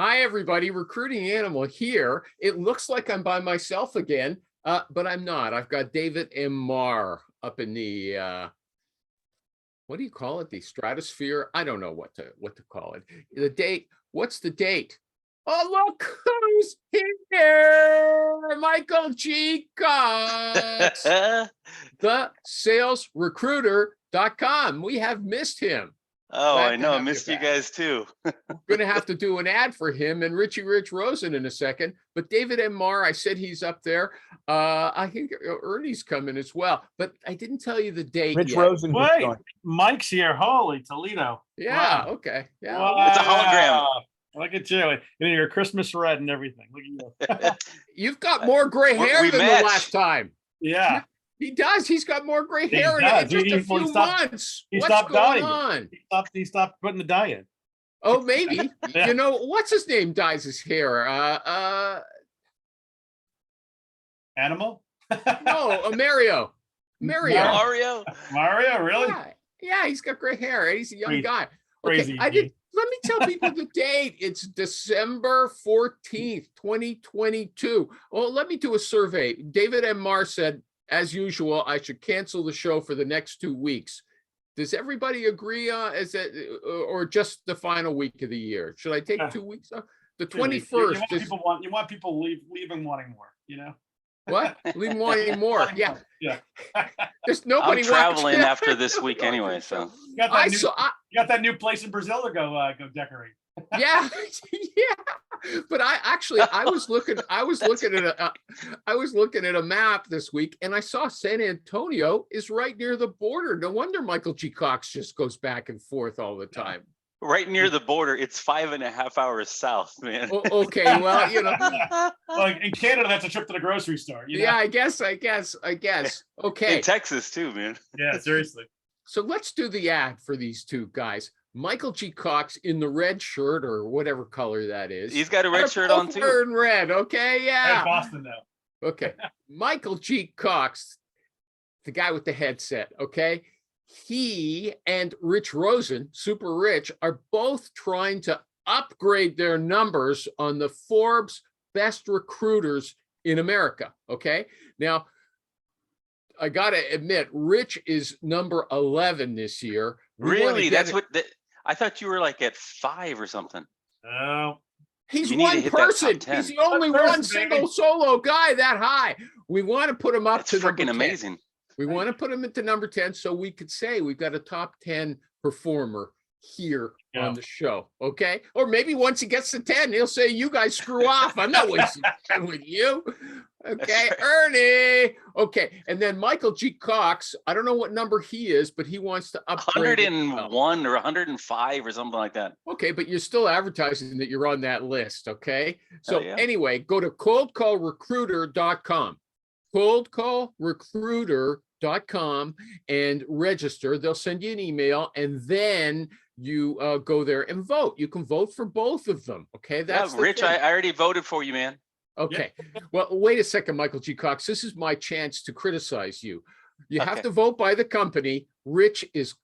Hi, everybody. Recruiting Animal here. It looks like I'm by myself again, but I'm not. I've got David M. Marr up in the what do you call it? The stratosphere? I don't know what to call it. The date. What's the date? Oh, look who's here! Michael G. Cox, the salesrecruiter.com. We have missed him. Oh, Glad I to know. I have you missed you back. guys too. Going to have to do an ad for him and Rich Rosen in a second. But David M. Marr, I said he's up there. I think Ernie's coming as well, but I didn't tell you the date Rich yet. Rosen. Wait, Mike's here. Holy Toledo. Yeah. Wow. Okay. Yeah. Wow. It's a hologram. Look at you. In your Christmas red and everything. Look at you. You've got more gray hair We than match. the last time. Yeah. He does. He's got more gray He hair in does. just He- a he few stopped- months. he What's stopped going dying. on? He stopped putting the dye in. Oh, maybe. Yeah. You know, what's his name dyes his hair? Animal? No, Mario. Mario. Mario. Mario, really? Yeah, he's got gray hair and he's a young Crazy. guy. Crazy. Okay, let me tell people the date. It's December 14th, 2022. Well, let me do a survey. David M. Marr said, as usual, I should cancel the show for the next 2 weeks. Does everybody agree is that or just the final week of the year? Should I take 2 weeks off? The 21st. You want people leaving wanting more, you know? What? Leave wanting more. Yeah. Yeah. There's nobody I'm traveling wants- after this week anyway, so You got I that, you got that new place in Brazil to go decorate. Yeah, yeah. But I was looking at a map this week and I saw San Antonio is right near the border. No wonder Michael G. Cox just goes back and forth all the time. right near the border. It's 5.5 hours south, man. Okay, well, you know. Like in Canada, that's a trip to the grocery store. You know? Yeah, I guess. Okay. In Texas too, man. Yeah, seriously. So let's do the ad for these two guys. Michael G. Cox in the red shirt or whatever color that is. He's got a red They're shirt on both too. wearing red. Okay, Hey, yeah. Boston now. Okay. Michael G. Cox, the guy with the headset, okay? He and Rich Rosen, Super Rich, are both trying to upgrade their numbers on the Forbes best recruiters in America, okay? Now, I got to admit, Rich is number 11 this year. We wanna Really? get That's it- what I thought you were like at 5 or something. Oh, He's You need to one hit that top person. 10. He's the only One person, one single baby. solo guy that high. We want to put him up That's to number freaking 10. amazing. We want to put him into number 10 so we could say we've got a top 10 performer here Yeah. on the show. Okay. Or maybe once he gets to 10, he'll say, you guys screw off. I'm not wasting time with you. Okay. right. Ernie. Okay. And then Michael G. Cox, I don't know what number he is, but he wants to upgrade. it. 101 or 105 or something like that. Okay, but you're still advertising that you're on that list, okay? So yeah. anyway, go to coldcallrecruiter.com, coldcallrecruiter.com and register. They'll send you an email and then you go there and vote. You can vote for both of them, okay? That's Yeah, the Rich, thing. I already voted for you, man. Okay. Well, wait a second, Michael G. Cox. This is my chance to criticize you. You have Okay. to vote by the company. Rich is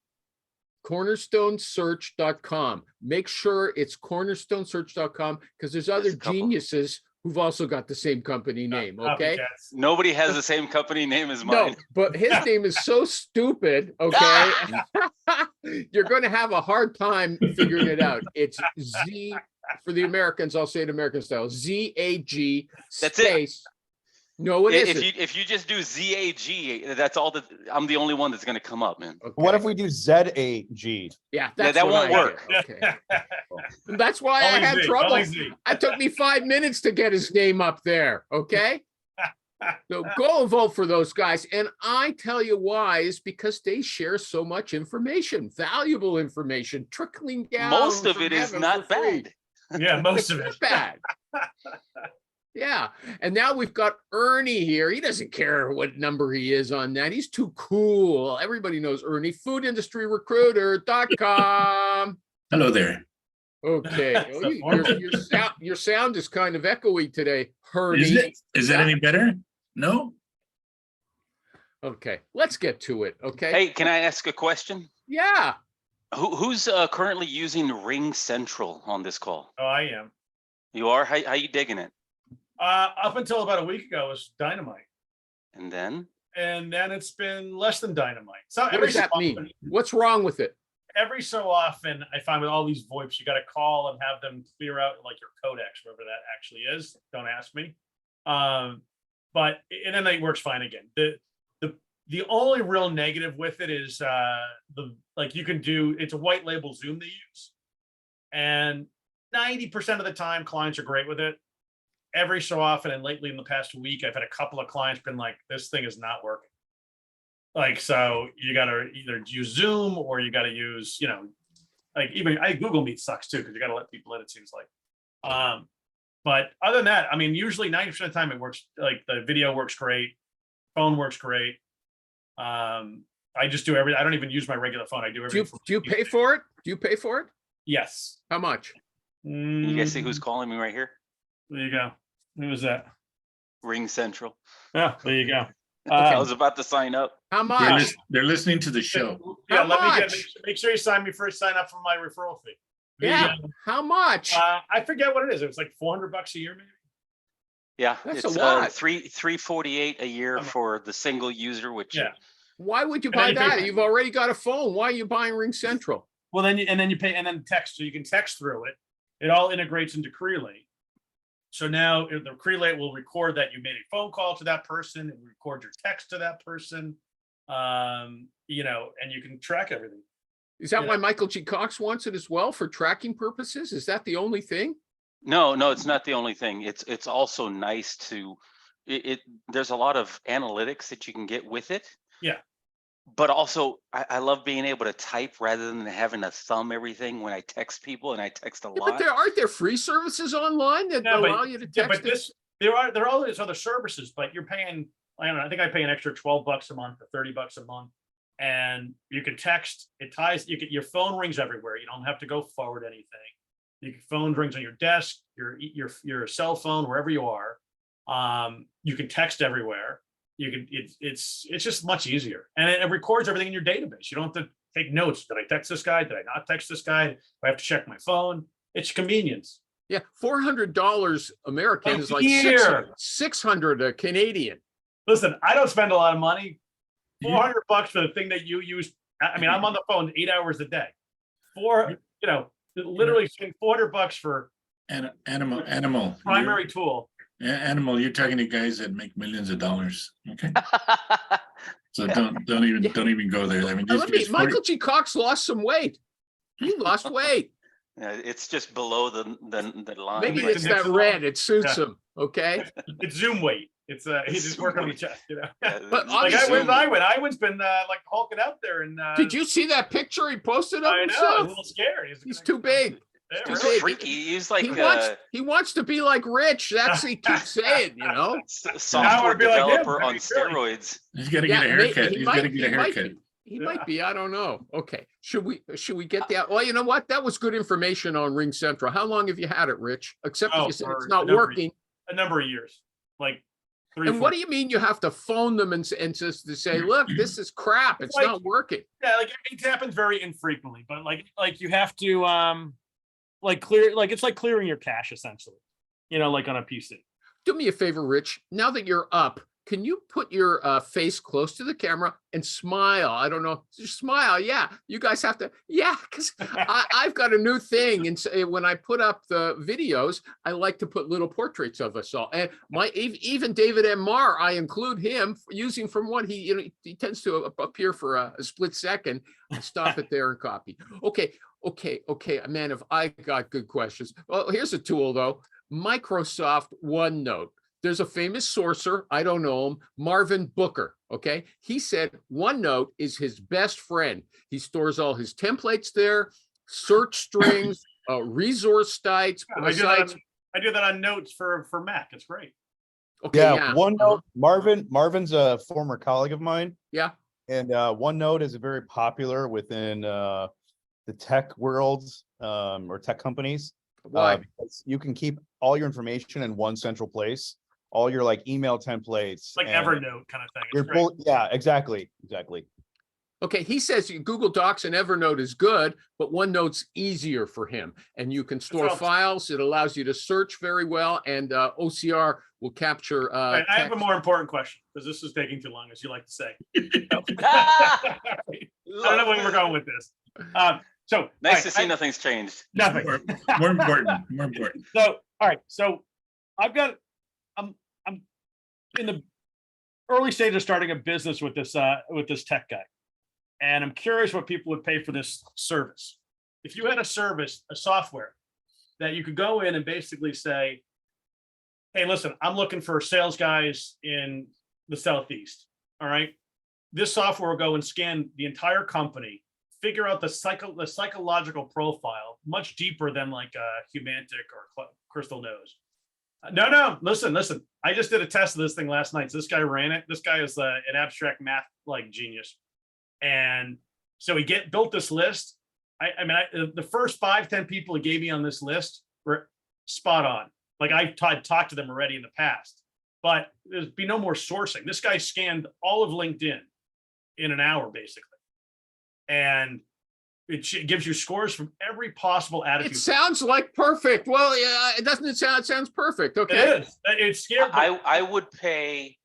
cornerstonesearch.com. Make sure it's cornerstonesearch.com because there's other There's a couple. geniuses who've also got the same company name. Okay. copycats. Nobody has the same company name as No, mine. but his name is so stupid. Okay. You're going to have a hard time figuring it out. It's Z for the Americans. I'll say it American style. ZAG That's it. space. No, it If isn't. you just do ZAG, that's all that I'm the only one that's gonna come up, man. What Okay. if we do ZAG? Yeah, that's that what won't I work. did. Okay. And that's why I Only had Z, trouble. only Z. It took me 5 minutes to get his name up there. Okay. So go and vote for those guys. And I tell you why is because they share so much information, valuable information, trickling down. Most of from it is heaven not for free. bad. Yeah, most of it. Not bad. Yeah. And now we've got Ernie here. He doesn't care what number he is on that. He's too cool. Everybody knows Ernie. Foodindustryrecruiter.com. Hello there. Okay. That's Oh, a formal- your sound is kind of echoey today, Ernie. Is that any better? No? Okay. Let's get to it. Okay. Hey, can I ask a question? Yeah. Who's currently using Ring Central on this call? Oh, I am. You are? How you digging it? Up until about a week ago, it was dynamite. And then? And then it's been less than dynamite. So What every does so that mean? often- What's wrong with it? Every so often, I find with all these VoIPs, you got to call and have them clear out like your codecs, whatever that actually is. Don't ask me. But and then it works fine again. The only real negative with it is you can do, it's a white label Zoom they use, and 90% of the time clients are great with it. Every so often, and lately in the past week, I've had a couple of clients been like, this thing is not working. Like, so you gotta either use Zoom or you gotta use, like even Google Meet sucks too, because you gotta let people in, it seems like. But other than that, I mean, usually 90% of the time it works, like the video works great, phone works great. I just do everything. I don't even use my regular phone. I do Do everything. you pay for it? Do you pay for it? Yes. How much? You guys see who's calling me right here? There you go. Who was that? Ring Central. Yeah, there you go. I was about to sign up. How They're, much? they're listening to the show. Yeah, How let me much? make sure you sign me first. Sign up for my referral fee. Yeah. How much? I forget what it is. It was like $400 a year, maybe. Yeah, That's a it's lot. 348 a year for the single user, which Yeah. Why would you And then buy you pay that? for- You've already got a phone. Why are you buying Ring Central? Well, then you pay, and then text, so you can text through it. It all integrates into Crelate. So now the Crelate will record that you made a phone call to that person and record your text to that person. And you can track everything. Is that Yeah. why Michael G. Cox wants it as well for tracking purposes? Is that the only thing? no, it's not the only thing. It's also nice to there's a lot of analytics that you can get with it. Yeah. But also I love being able to type rather than having to thumb everything when I text people, and I text a Yeah, lot. but there aren't there free services online that Yeah, but- allow you to Yeah, text but it? there are all these other services, but you're paying, I don't know, I think I pay an extra $12 a month or $30 a month. And you can text, it ties, your phone rings everywhere. You don't have to go forward anything. Your phone rings on your desk, your cell phone, wherever you are. You can text everywhere. It's just much easier. And it records everything in your database. You don't have to take notes. Did I text this guy? Did I not text this guy? Do I have to check my phone? It's convenience. Yeah, $400 American A is like year. 600 Canadian. Listen, I don't spend a lot of money. $400 for the thing that you use. I mean, I'm on the phone 8 hours a day. Literally spend $400 for Animal. primary tool. Animal, you're talking to guys that make millions of dollars. Okay. So don't even go there. I mean, these guys, Michael G. Cox lost some weight. He lost weight. Yeah, it's just below the line. Maybe right it's there. that red. It suits Yeah. him. Okay. It's Zoom weight. It's he's just working on the chest, Yeah, But it's Like obviously- Iwan's been like hulking out there, and Did you see that picture he posted of I know, he's a himself? little scary. He's too big. Yeah, too It's really. big. freaky. He's like He wants to be like Rich. That's he keeps saying, software be like him, developer that'd on be silly. steroids. he's got to get a haircut. He's got to get a haircut. He might be. I don't know. Okay. Should we get that? Well, you know what? That was good information on Ring Central. How long have you had it, Rich? Except that Oh, you said for it's a not number of working. A number of years, like 3. And what do you mean you have to phone them and just to say, look, this is crap. It's Like- not working. Yeah, like it happens very infrequently, but like you have to clear, like it's like clearing your cache essentially, like on a PC. Do me a favor, Rich. Now that you're up, can you put your face close to the camera and smile? I don't know. Just smile. Yeah. You guys have to. Yeah. Because I've got a new thing. And so when I put up the videos, I like to put little portraits of us all. And even David M. Marr, I include him using from what he tends to appear for a split second. I stop it there and copy. Okay. Man, if I got good questions. Well, here's a tool though. Microsoft OneNote. There's a famous sourcer, I don't know him, Marvin Booker, okay? He said OneNote is his best friend. He stores all his templates there, search strings, resource sites. I do that on Notes for Mac. It's great. Okay, Yeah, OneNote. Marvin's a former colleague of mine. Yeah. And OneNote is very popular within the tech worlds or tech companies. Why? Because you can keep all your information in one central place, all your like email templates. It's like and Evernote kind of thing. your It's great. yeah, exactly. Okay, he says Google Docs and Evernote is good, but OneNote's easier for him. And you can store helps. files. It allows you to search very well, and OCR will capture I have a text. more important question, because this is taking too long, as you like to say. I don't know where we're going with this. So. Nice all to right, see nothing's changed. Nothing. More important. So, all right, so I'm in the early stage of starting a business with this tech guy. And I'm curious what people would pay for this service. If you had a service, a software that you could go in and basically say, hey, listen, I'm looking for sales guys in the Southeast. All right. This software will go and scan the entire company, figure out the psychological profile much deeper than like Humantic or Crystal knows. No, listen. I just did a test of this thing last night. So this guy ran it. This guy is an abstract math like genius. And so he built this list. I mean, the first 5-10 people he gave me on this list were spot on. Like I talked to them already in the past, but there'd be no more sourcing. This guy scanned all of LinkedIn in an hour, basically. And it gives you scores from every possible attitude. It sounds like perfect. Well, yeah, it doesn't sound, it sounds perfect. Okay. It is. It's scary. I would pay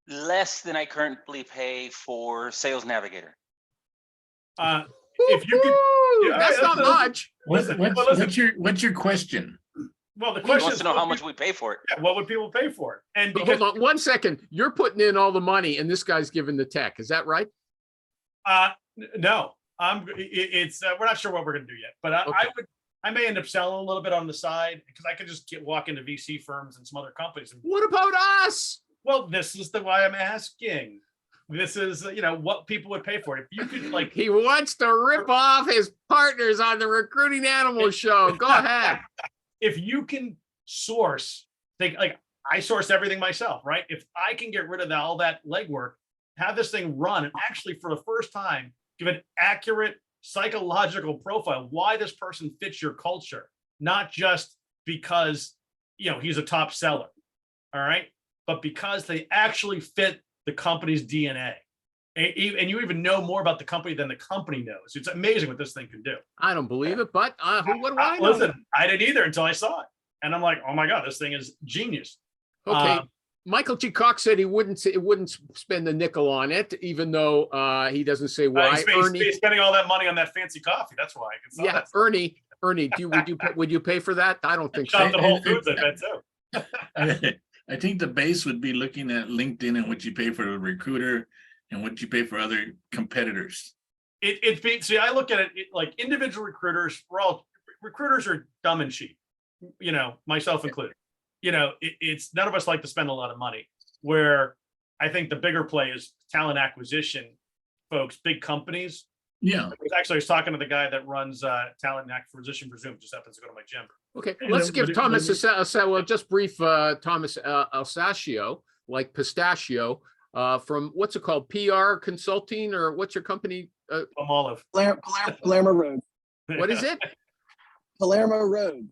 less than I currently pay for Sales Navigator. If you could, Woo-hoo! yeah, That's not listen. much. What's your question? Well, the He question wants is, to know how much we pay for it. what would people pay for it? And But because hold on 1 second. You're putting in all the money and this guy's giving the tech. Is that right? no, it's we're not sure what we're gonna do yet, but I may end up selling a little bit on the side because I could just walk into VC firms and some other companies. And, What about us? well, this is why I'm asking. This is, what people would pay for it. If you could like, He wants to rip off his partners on the Recruiting Animal Show. Go ahead. if you can source, like I source everything myself, right? If I can get rid of all that legwork, have this thing run and actually for the first time, give an accurate psychological profile, why this person fits your culture, not just because, he's a top seller. All right. But because they actually fit the company's DNA. And you even know more about the company than the company knows. It's amazing what this thing can do. I don't believe it, but what do I know? Listen, I didn't either until I saw it. And I'm like, oh my God, this thing is genius. Okay. Michael G. Cox said he wouldn't spend a nickel on it, even though he doesn't say why. He's spending all that money on that fancy coffee. That's why I can sell Yeah, that. Ernie, would you pay for that? I don't think so. Shop at Whole Foods, I bet too. I think the base would be looking at LinkedIn and what you pay for a recruiter and what you pay for other competitors. See, I look at it like individual recruiters. Recruiters are dumb and cheap, myself included. It's none of us like to spend a lot of money. Where I think the bigger play is talent acquisition, folks, big companies. Yeah. I was talking to the guy that runs talent acquisition for Zoom. Just happens to go to my gym. Okay, And let's then give would it- Thomas would it- well, just brief Thomas Alsasio, like pistachio, from what's it called? PR Consulting, or what's your company? Olive. Palermo Road. What is it? Palermo Road.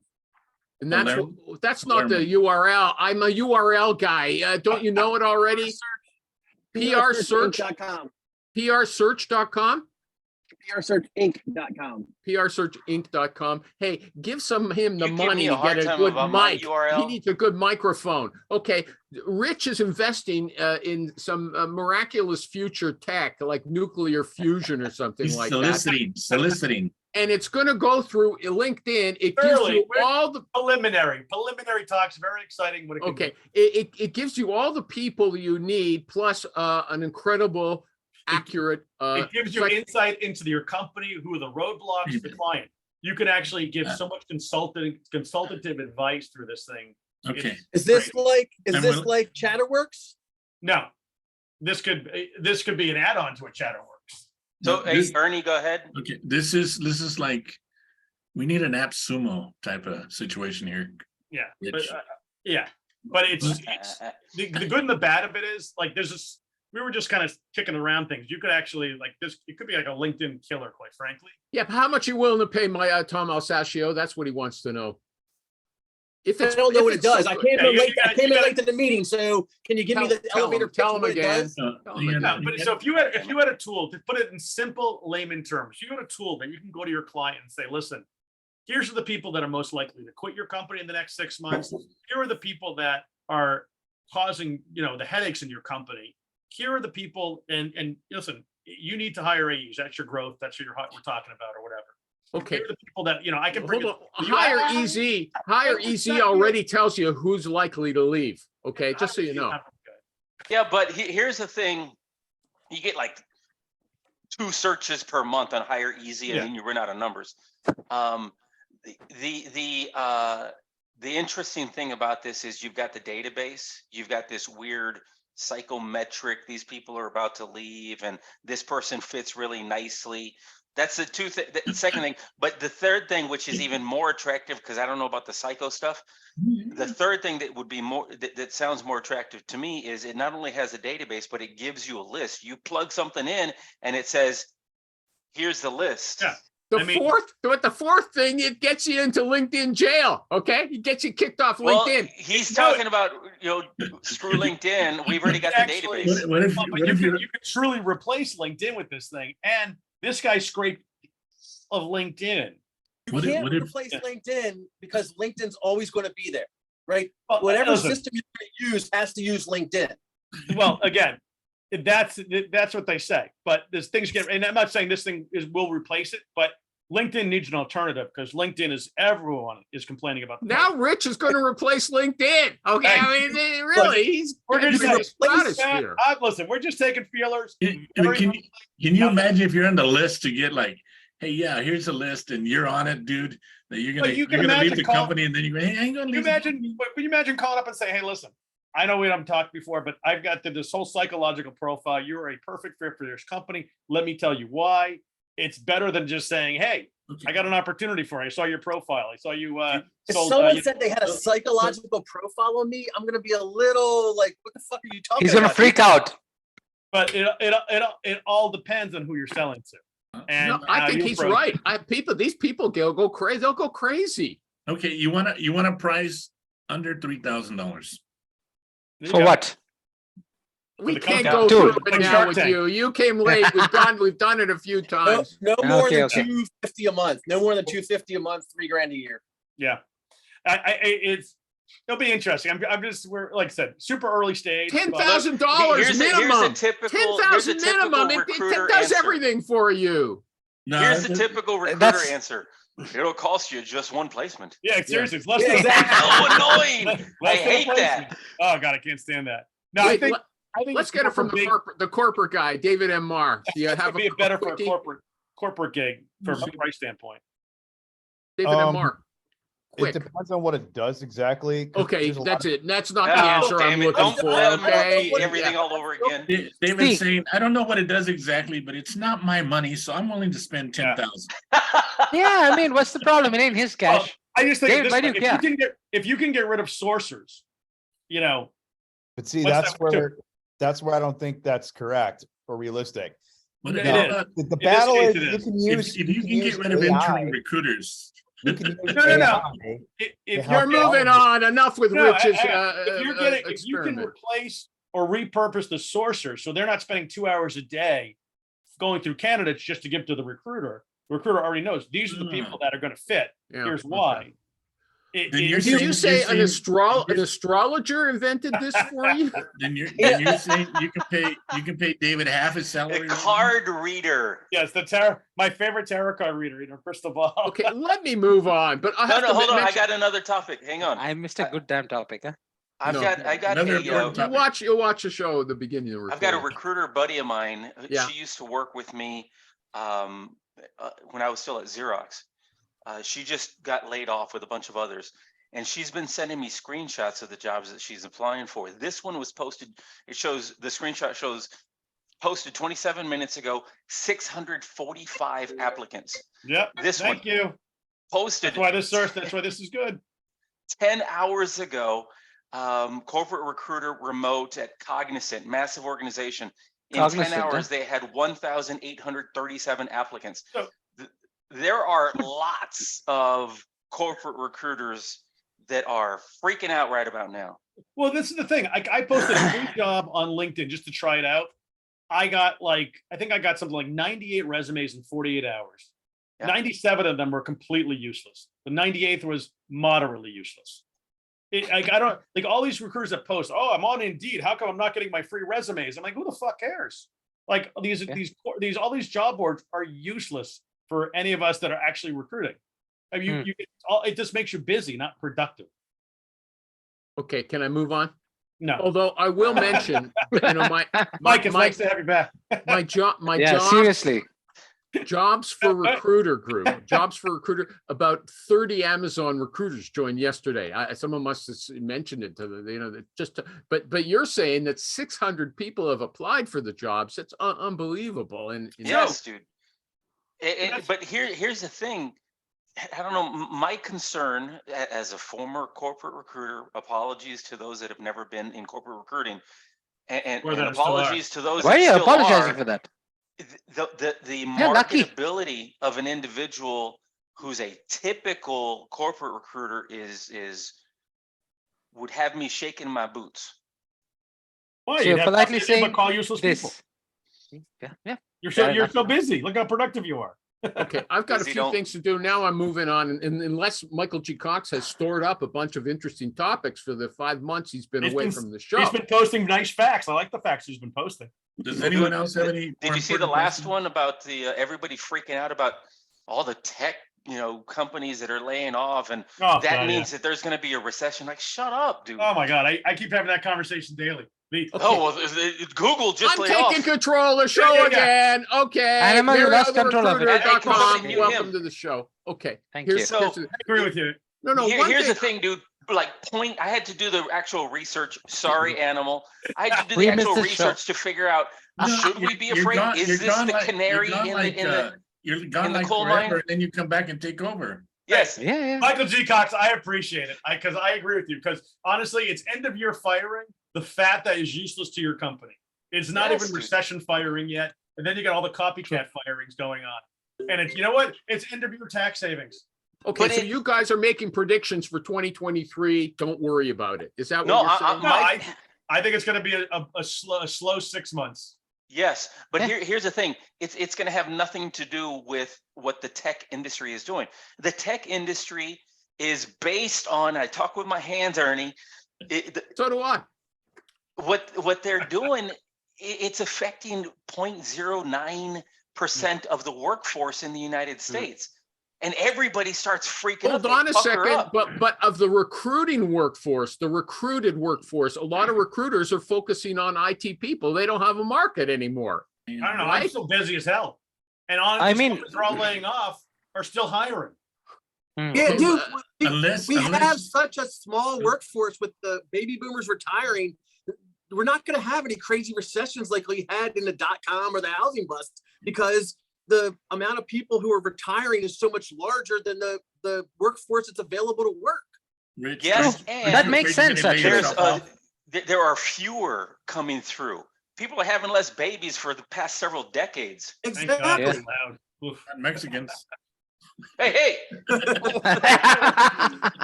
And that's Palermo? that's not the URL. I'm a URL guy. Don't you know it already? PRSearch.com. PRsearch.com. PRSearchInc.com. PRsearchinc.com. Hey, give him the You give money me a to hard get a time good about my mic. He URL. needs a good microphone. Okay, Rich is investing in some miraculous future tech, like nuclear fusion or something He's like that. soliciting. And it's going to go through LinkedIn. It gives Early. you We're- all the Preliminary talks. Very exciting. What it can okay. do. It gives you all the people you need, plus an incredible, accurate. It gives you psych- insight into your company, who are the roadblocks, the client. You can actually give so much consultative advice through this thing. Okay. Is this like And will- like Chatterworks? No, this could be an add-on to a Chatterworks. So, No, hey, this- Ernie, go ahead. Okay, this is like, we need an app sumo type of situation here. Yeah, Rich. but it's the good and the bad of it is like we were just kind of kicking around things. You could actually like this. It could be like a LinkedIn killer, quite frankly. Yeah, how much you willing to pay my Tom Alsasio? That's what he wants to know. If I it's, don't know if what it it's does. so I good- came Yeah, in you late. I gotta- came you in gotta- late to the meeting. So can you give me the elevator? pitch tell of them what it again. does? Tell you them gotta- again. But so if you had a tool to put it in simple layman terms, you got a tool that you can go to your client and say, listen, here's the people that are most likely to quit your company in the next 6 months. Here are the people that are causing, the headaches in your company. Here are the people, and listen, you need to hire AEs. That's your growth. That's what we're talking about or whatever. Okay. Here are the people that, I can bring. Hold on. it- you- Hire It's Easy not already tells you who's likely to leave. Okay, just so you know. Yeah, but here's the thing. You get like 2 searches per month on Hire Easy, and Yeah. then you run out of numbers. The interesting thing about this is you've got the database, you've got this weird psychometric, these people are about to leave, and this person fits really nicely. That's the second thing. But the third thing, which is even more attractive, because I don't know about the psycho stuff, the third thing that would be more that sounds more attractive to me is it not only has a database, but it gives you a list. You plug something in and it says, here's the list. Yeah. The fourth thing, it gets you into LinkedIn jail. Okay, it gets you kicked off Well, LinkedIn. he's talking about, screw LinkedIn. We've already got the Actually, database. What if, But what you if can you, you can truly replace LinkedIn with this thing. And this guy scraped of LinkedIn. You What if- can't what if- replace LinkedIn because LinkedIn's always going to be there, right? Well, Whatever listen, system you're going to use has to use LinkedIn. well, again, that's what they say. But there's things get, and I'm not saying this thing will replace it, but LinkedIn needs an alternative because LinkedIn everyone is complaining about. The Now Rich is going to replace LinkedIn. Okay, Thanks. I mean, really, he's We're getting gonna to the say, stratosphere. Listen, we're just taking feelers. can Very can you imagine if you're on the list to get like, hey, yeah, here's a list and you're on it, dude, that you're But gonna, you you're can gonna leave imagine the call- company and then you go, hey, I ain't gonna Can you leave. the imagine, company." but can you imagine calling up and saying, hey, listen, I know we haven't talked before, but I've got this whole psychological profile. You're a perfect fit for this company. Let me tell you why. It's better than just saying, hey, Okay. I got an opportunity for you. I saw your profile. I saw you If sold. someone said they had a psychological profile on me, I'm going to be a little like, what the fuck are you talking He's gonna about? freak out. But it all depends on who you're selling to. And No, I how think you he's approach it. right. These people go crazy. They'll go crazy. Okay, you wanna price under $3,000. For what? We the can't company. go Dude. through it Like now Shark with Tank. you. You came late. We've done it a few No, times. no more Okay, than okay. $250 a month. No more than $250 a month, $3,000 a year. Yeah. It'll be interesting. We're like I said, super early stage. but- $10,000 Here's a minimum. typical, here's a minimum. It recruiter does answer. everything for you. No, Here's the typical recruiter That's- answer. It'll cost you just one placement. Yeah, seriously, it's less Yeah, than exactly. So annoying. less I than a hate placement. that. Oh God, I can't stand that. No, Wait, I think let's it's get more it from for big- the corporate guy, David M. Marr. Do you It's have gonna be better for a quickie? corporate gig from a price standpoint. David M. Um, Marr. It Quick. depends on what it does exactly. 'cause Okay, there's a lot that's of- it. That's not the Oh, answer I'm damn it. looking Don't for. let him Okay. repeat everything all over again. David's Steve. saying, I don't know what it does exactly, but it's not my money, so I'm willing to spend 10,000. Yeah, I mean, what's the problem? It ain't his Well, cash. I just think Dave, this why way, do you care? if you can get rid of sourcers, But see, what's that that's where I don't think that's correct or realistic. But It how is. about The this battle case is it you is. can if use. if you can get use rid of AI, internal recruiters? you can use No. AI. If Yeah, you're You're moving on. Enough with No, Rich's if you're getting, if you can experiment. replace or repurpose the sourcer, so they're not spending 2 hours a day going through candidates just to give to the recruiter. The recruiter already knows these are the people that are going to fit. Yeah, Here's okay. why. Then you're Did you say You're an saying- astrologer invented this for you? Then you're saying you can pay David half his A salary. card reader. Yes, my favorite tarot card reader, crystal ball. Okay, let me move on. But I No, have no, to hold on. I mention- got another topic. Hang on. I missed a good damn topic, huh? I No. got Another a, important topic. You'll watch the show at the beginning of the I've got a recording. recruiter buddy of mine. Yeah. She used to work with me when I was still at Xerox. She just got laid off with a bunch of others. And she's been sending me screenshots of the jobs that she's applying for. This one was posted. The screenshot shows posted 27 minutes ago, 645 applicants. Yep. This one Thank you. posted That's why this is good. 10 hours ago, corporate recruiter remote at Cognizant, massive organization. In 10 Cognizant, huh? hours, they had 1,837 applicants. So- There are lots of corporate recruiters that are freaking out right about now. Well, this is the thing. I posted a new job on LinkedIn just to try it out. I think I got something like 98 resumes in 48 hours. Yeah. 97 of them were completely useless. The 98th was moderately useless. I don't like all these recruiters that post, oh, I'm on Indeed. How come I'm not getting my free resumes? I'm like, who the fuck cares? Like all these job boards are useless for any of us that are actually recruiting. I mean, it just makes you busy, not productive. Okay, can I move on? No, Although I will mention, Mike, it's nice to have you back. my job, Yeah, seriously. Jobs for Recruiter group, about 30 Amazon recruiters joined yesterday. Someone must have mentioned it to the, but you're saying that 600 people have applied for the jobs. It's unbelievable. And Yes, dude. But here's the thing. I don't know. My concern as a former corporate recruiter, apologies to those that have never been in corporate recruiting, and Or that are still apologies to those Why are that you still apologizing are. for that? The Yeah, lucky. marketability of an individual who's a typical corporate recruiter would have me shaking my boots. Why? So You'd you're have politely nothing to do but saying call useless people. this. Yeah. You're Fair so busy. Look how productive you are. okay, I've got a Because you few don't- things to do now. I'm moving on, and unless Michael G. Cox has stored up a bunch of interesting topics for the 5 months he's been He's away been- from the show. He's been posting nice facts. I like the facts he's been posting. Does anyone else have any? Did more you see the important last questions? one about the everybody freaking out about all the tech, companies that are laying off, and Oh, that God, means that there's going to be a recession? Like, shut up, dude. Oh my God, I keep having that conversation daily. Me. Okay. Oh, well, Google just I'm laid taking off. control of the show Yeah. again. Okay. Animal, you lost control of it. MarioTheRecruiter.com. Hey, Welcome him. to the show. Okay. Thank here's, you. So- here's the- I agree with you. no, Here's one the thing. thing, dude. Like, I had to do the actual research. Sorry, animal. I had to do We the missed actual the show. research to figure out, No, should we be you're afraid? gone- Is you're this gone the like- canary you're gone in like, the You're gone in the like coal forever, mine? and then you come back and take over. Yes. Yeah. Michael G. Cox, I appreciate it. Because I agree with you. Because honestly, it's end of year firing, the fat that is useless to your company. It's not Yes, even dude. recession firing yet. And then you got all the copycat firings going on. And it's, you know what? It's end of year tax savings. Okay, But so it- you guys are making predictions for 2023. Don't worry about it. Is that No, what you're saying? No, Mike- I think it's going to be a slow 6 months. Yes, but Yeah. here's the thing. It's going to have nothing to do with what the tech industry is doing. The tech industry is based on, I talk with my hands, Ernie. So do I. What they're doing, it's affecting 0.09% of the workforce in the United States. And everybody starts freaking out. Hold They on a pucker second, up. but of the recruiting workforce, the recruited workforce, a lot of recruiters are focusing on IT people. They don't have a market anymore. I don't know. I'm Right? still busy as hell. And on I mean- they're all laying off are still hiring. Yeah, Okay, dude, Unless, we have unless, such a small workforce with the baby boomers retiring. We're not going to have any crazy recessions like we had in the .com or the housing bust because the amount of people who are retiring is so much larger than the workforce that's available to work. Rich, Yes, Rich, and That makes Rich, sense, Rich, actually. There's yourself off. there are fewer coming through. People are having less babies for the past several decades. Thank God Exactly. it's loud. Oof. And Mexicans. Hey,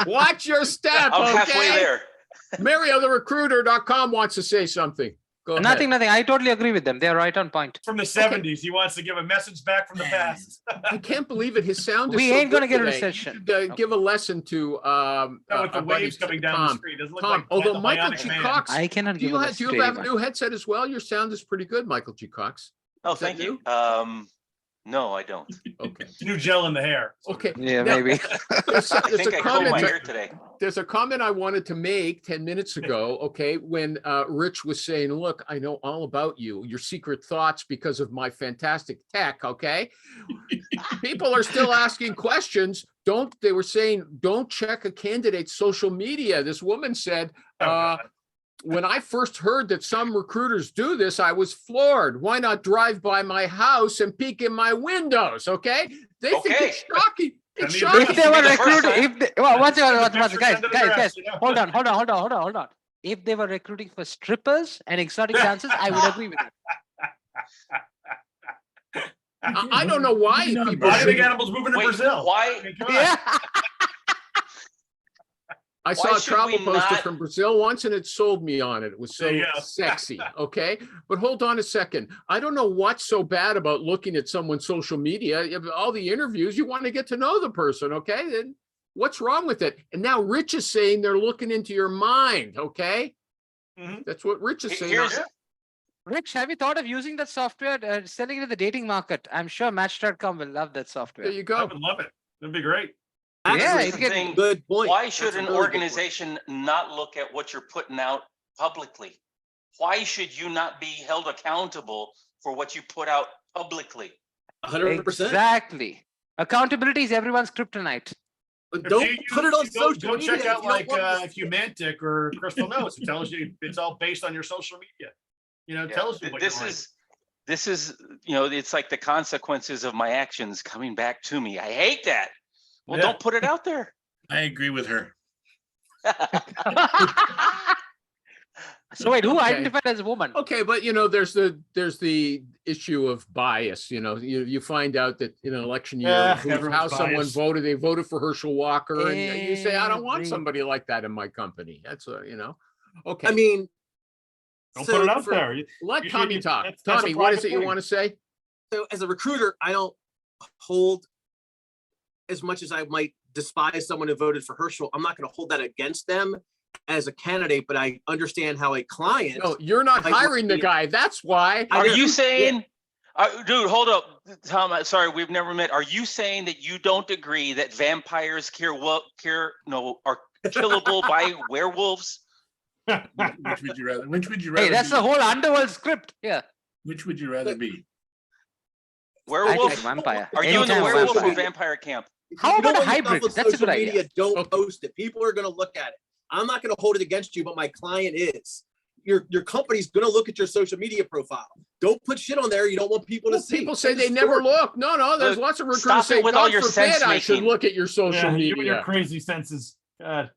Watch your step, I'm halfway okay? there. MarioTheRecruiter.com wants to say something. Go ahead. Nothing. I totally agree with them. They're right on point. From the 70s, he wants to give a message back from the past. I can't believe it. His sound is We so ain't gonna good get a today. You recession. should, give a lesson to With the our buddy waves coming down the Tom. street. Doesn't look Tom, like although the Michael Bionic G. Man. Cox, I cannot do give you a have lesson do to you have a anyone. new headset as well? Your sound is pretty good, Michael G. Cox. Oh, Is that thank you. you? No, I don't. Okay. New gel in the hair. Okay. Yeah, Now, maybe. There's I a think I combed my comment. hair today. There's a comment I wanted to make 10 minutes ago, okay, when Rich was saying, look, I know all about you, your secret thoughts because of my fantastic tech, okay? People are still asking questions. They were saying, don't check a candidate's social media. This woman said, Oh, God. when I first heard that some recruiters do this, I was floored. Why not drive by my house and peek in my windows, okay? They think Okay. it's shocking. It's I mean, shocking. If they were Be the first recruiting, time. if they, well, once Picture guys, send to the guys, press, you know? hold on. If they were recruiting for strippers and exotic dancers, I would agree with you. I don't know why You know, people Why do should the animals moving to Wait, Brazil? why? I mean, come on. Yeah. I saw a should travel we poster not- from Brazil once and it sold me on it. It was so There you go. sexy. Okay. But hold on a second. I don't know what's so bad about looking at someone's social media. You have all the interviews, you want to get to know the person. Okay. Then what's wrong with it? And now Rich is saying they're looking into your mind. Okay. Mhm. That's what Rich is saying. Here's, Rich, have you thought of using that software, selling it in the dating market? I'm sure Match.com will love that software. There you I go. would love it. That'd be great. Yeah, Actually, you can- thing, good point. why should That's a an really good point. organization not look at what you're putting out publicly? Why should you not be held accountable for what you put out publicly? 100%. Exactly. Accountability is everyone's kryptonite. But If don't you put it use- on social Go media. check out if you don't like want- Humantic or Crystal Notes. It tells you it's all based on your social media. You know, it Yeah, tells you what This you're is, it's like the consequences of my actions coming back to me. I hate that. Well, Yeah. don't put it out there. I agree with her. So wait, who Okay. identified as a woman? Okay, but there's the issue of bias. You find out that in an election year, Yeah, how everyone's someone biased. voted, they voted for Herschel Walker, and you say, I don't want Every- somebody like that in my company. That's okay. I mean, Don't so put it out for- there. Let you should- Tommy talk. that's a Tommy, what is private it you thing. want to say? So as a recruiter, I don't hold as much as I might despise someone who voted for Herschel. I'm not going to hold that against them as a candidate, but I understand how a client. No, you're not Like, hiring the yeah. guy. That's why. I Are know. you saying, dude, hold up, Tom, I'm sorry, we've never met. Are you saying that you don't agree that vampires are killable by werewolves? Which would you rather? Which would you Hey, rather? that's be? the whole underworld script. Yeah. Which would you rather be? I Werewolf? think vampire. Are you in the Anytime werewolf or vampire. vampire camp? If How you don't about a want your hybrid? stuff on That's a social good idea. media, Don't Okay. post it. People are going to look at it. I'm not going to hold it against you, but my client is. Your company's going to look at your social media profile. Don't put shit on there you don't want people to Well, see. people say Take a they never story. look. No, there's Look, lots of recruiters stop it say, with all God your forbid sense I should making." look at your social Yeah, you and your media. crazy senses. God.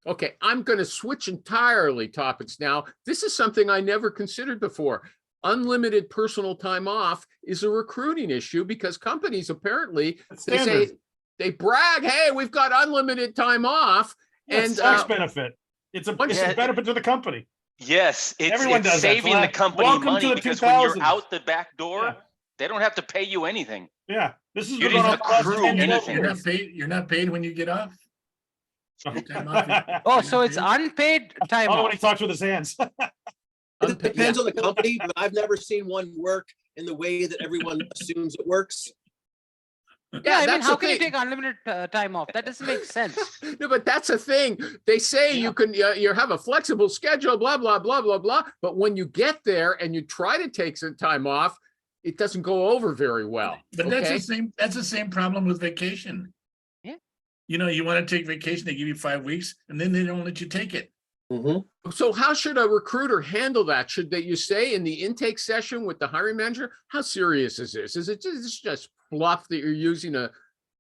Okay, I'm going to switch entirely topics now. This is something I never considered before. Unlimited personal time off is a recruiting issue because companies apparently It's they say standard. they brag, hey, we've got unlimited time off. Yeah, it's and, tax uh, benefit. It's a Yeah. benefit to the company. Yes, Everyone it's does that. saving the Well, company welcome to money the because when you're 2000s. out the back door, Yeah. they don't have to pay you anything. Yeah, this is You going didn't on for the last accrue 10, 12 anything. You're years. not paid. You're not paid when you get off. Time off. Oh, so it's unpaid time Oh, when he off. talks with his hands. It depends on the company, but I've never seen one work in the way that everyone assumes it works. Yeah, I mean, that's how the can you thing. take unlimited time off? That doesn't make sense. No, but that's a thing. They say you can you have a flexible schedule, blah, blah, blah, blah, blah. But when you get there and you try to take some time off, it doesn't go over very well. But that's okay? the same. That's the same problem with vacation. Yeah. You want to take vacation, they give you 5 weeks, and then they don't let you take it. So how should a recruiter handle that? Should they, you say in the intake session with the hiring manager, how serious is this? Is it just fluff that you're using to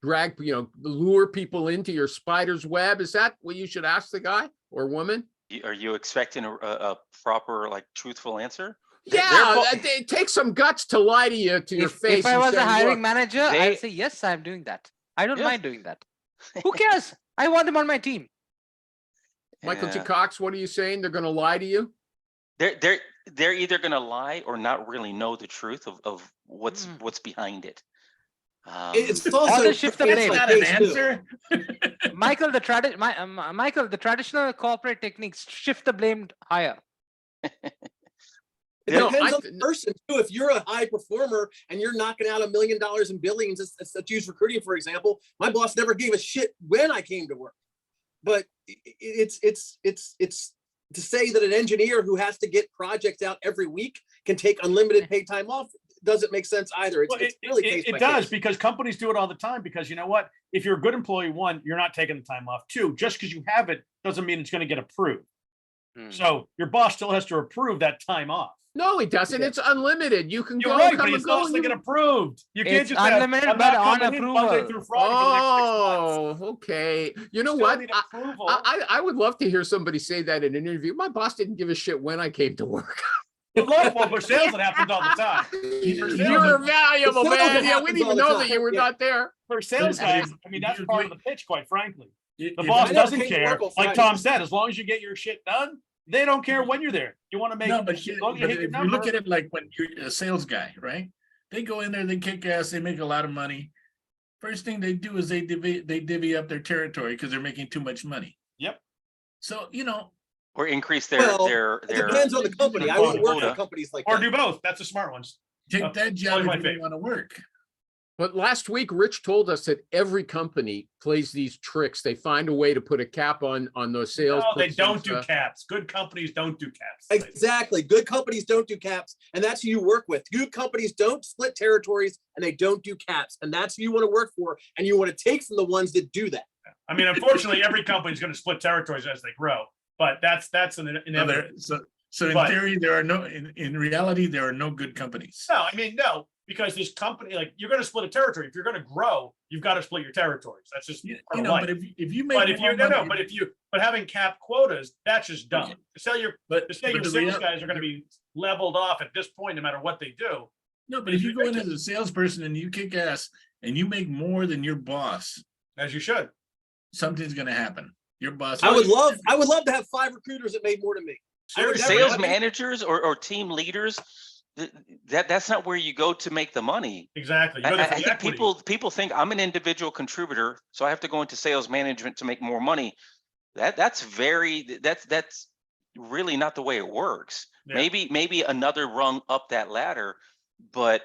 drag, lure people into your spider's web? Is that what you should ask the guy or woman? Are you expecting a proper, like, truthful answer? They're Yeah, bo- it takes some guts to lie to you to your face. If I and was say, a hiring "Look, manager, I'd they- say, yes, I'm doing that. I don't Yeah. mind doing that. Who cares? I want them on my team. Michael T. Yeah. Cox, what are you saying? They're going to lie to you? They're either gonna lie or not really know the truth of what's Mm. what's behind it. It's Or also they shift the it's blame. like Not an case too. answer. Michael, the traditional corporate techniques shift the blame higher. It No, depends I- on the person too. If you're a high performer and you're knocking out $1 million in billings, let's use recruiting for example. My boss never gave a shit when I came to work, but it's to say that an engineer who has to get projects out every week can take unlimited paid time off doesn't make sense either. It's, Well, it's really case by it does case. because companies do it all the time because you know what? If you're a good employee, one, you're not taking the time off. Two, just because you have it doesn't mean it's going to get approved. Hmm. So your boss still has to approve that time off. No, he doesn't. Yeah. It's unlimited. You can You're go, right, come but it and still go. has to and get you- approved. You can't It's just have, unlimited, I'm but not on coming in Monday approval. through Friday for the next 6 months. Oh, okay. You know Still what? need approval. I would love to hear somebody say that in an interview. My boss didn't give a shit when I came to work. Well, for sales, it happens all the time. You're valuable, For sales, man. it Yeah, we happens didn't all even the know time. that you were Yeah. not there. For sales But- guys, I mean, that's part of the pitch, quite frankly. The If- boss I never doesn't came to care. work on Like Fridays. Tom said, as long as you get your shit done, they don't care when you're there. You want to make, No, as but long as you hit your if you look number. at it like when you're a sales guy, right? They go in there, they kick ass, they make a lot of money. First thing they do is they divvy up their territory because they're making too much money. Yep. So, you know, Or increase Well, their It depends on the company. I won't work for quota. companies like Or that. do both. That's the smart ones. take Oh, that job my if you favorite. don't want to work. But last week, Rich told us that every company plays these tricks. They find a way to put a cap on those sales. No, they persons, don't do caps. Good companies don't do caps. Exactly. Good companies don't do caps, and that's who you work with. Good companies don't split territories, and they don't do caps, and that's who you want to work for, and you want to take from the ones that do that. I mean, unfortunately, every company's going to split territories as they grow, but that's an So inevitable. so in But- theory, there are no, in reality, there are no good companies. No, I mean, no, because this company, like, you're going to split a territory. If you're going to grow, you've got to split your territories. That's just You part of know, life. but if you make But if more you, no, money- but having cap quotas, that's just dumb. Okay. To say your but sales the real- guys are going to be leveled off at this point, no matter what they do. No, but if you go in as a salesperson and you kick ass and you make more than your boss, As you should. something's gonna happen. Your boss. I would love to have 5 recruiters that made more than me. I would Seriously. never- Sales managers or team leaders, that's not where you go to make the money. Exactly. You I go there for I the think equity. people think I'm an individual contributor, so I have to go into sales management to make more money. That's really not the way it works. Yeah. Maybe another rung up that ladder, but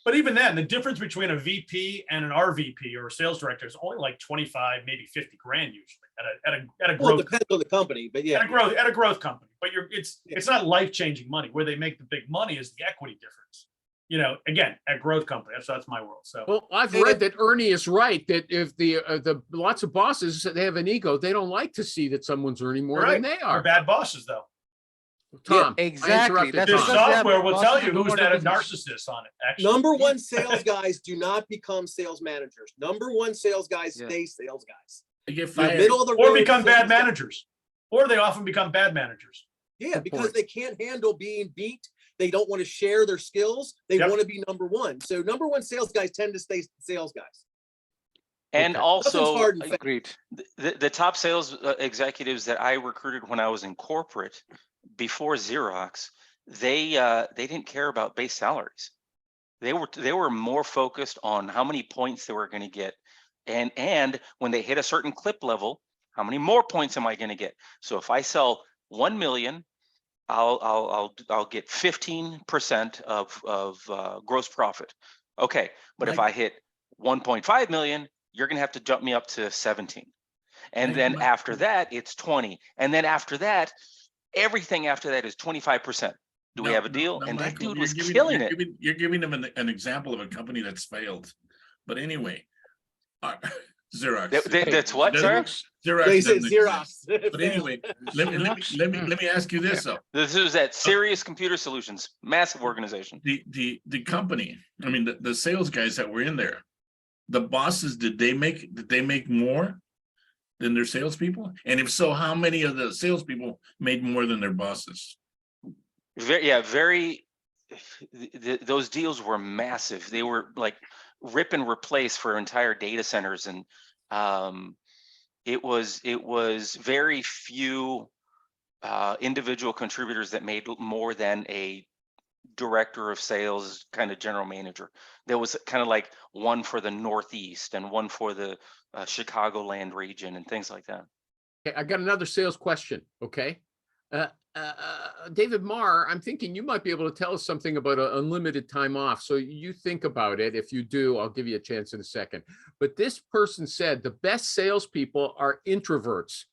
But even then, the difference between a VP and an RVP or a sales director is only like 25, maybe 50 grand usually at a Well, it growth depends on the company, but yeah. at a growth company. But it's not life-changing money. Where they make the big money is the equity difference. You know, again, at growth company. That's my world. So Well, I've Hey, read that Ernie is right, that if the lots of bosses, they have an ego, they don't like to see that someone's earning more You're than right. they They're are. bad bosses though. Tom, I exactly. interrupted That's The Tom. because they have software will bosses tell who you don't who's want that to a do this. narcissist on it. Actually, Number one sales guys do not become sales managers. Number one sales guys Yeah. stay sales guys. You get You're fired. middle of the or road become bad sales guy. managers, or they often become bad managers. Yeah, Good because point. they can't handle being beat. They don't want to share their skills. They Yep. want to be number one. So number one sales guys tend to stay sales guys. and Okay. also Nothing's hard and fast. Agreed. the top sales executives that I recruited when I was in corporate before Xerox, they didn't care about base salaries. They were more focused on how many points they were going to get, and when they hit a certain clip level, how many more points am I going to get? So if I sell 1 million, I'll get 15% of gross profit. Okay, but if Mike- I hit 1.5 million, you're going to have to jump me up to 17. And Mike, then Mike- after that, it's 20. And then after that, everything after that is 25%. Do we No, have a no, deal? no, And that Michael, dude you're was giving- killing you're it. You're giving them an example of a company that's failed. But anyway, Xerox. That's what, Doesn't- sir? Xerox. They said doesn't Xerox. exist. But anyway, let me ask you this though. This is at Serious Computer Solutions, massive organization. The company, I mean, the sales guys that were in there, the bosses, did they make more than their salespeople? And if so, how many of the salespeople made more than their bosses? Very. Those deals were massive. They were like rip and replace for entire data centers, and it was very few individual contributors that made more than a director of sales, kind of general manager. There was kind of like one for the Northeast and one for the Chicagoland region and things like that. Okay, I got another sales question, okay? David Marr, I'm thinking you might be able to tell us something about unlimited time off. So you think about it. If you do, I'll give you a chance in a second. But this person said the best salespeople are introverts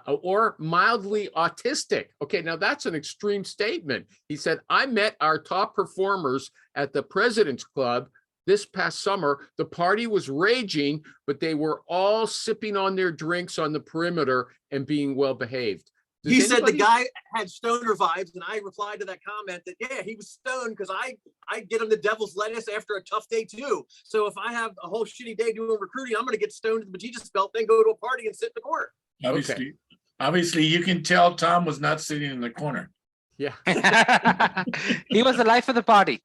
or mildly autistic. Okay, now that's an extreme statement. He said, I met our top performers at the President's Club this past summer. The party was raging, but they were all sipping on their drinks on the perimeter and being well behaved. He said the guy had stoner vibes, and I replied to that comment that, yeah, he was stoned because I get him the devil's lettuce after a tough day too. So if I have a whole shitty day doing recruiting, I'm going to get stoned to the bejesus belt, then go to a party and sit in the corner. Obviously, you can tell Tom was not sitting in the corner. Yeah. He was the life of the party.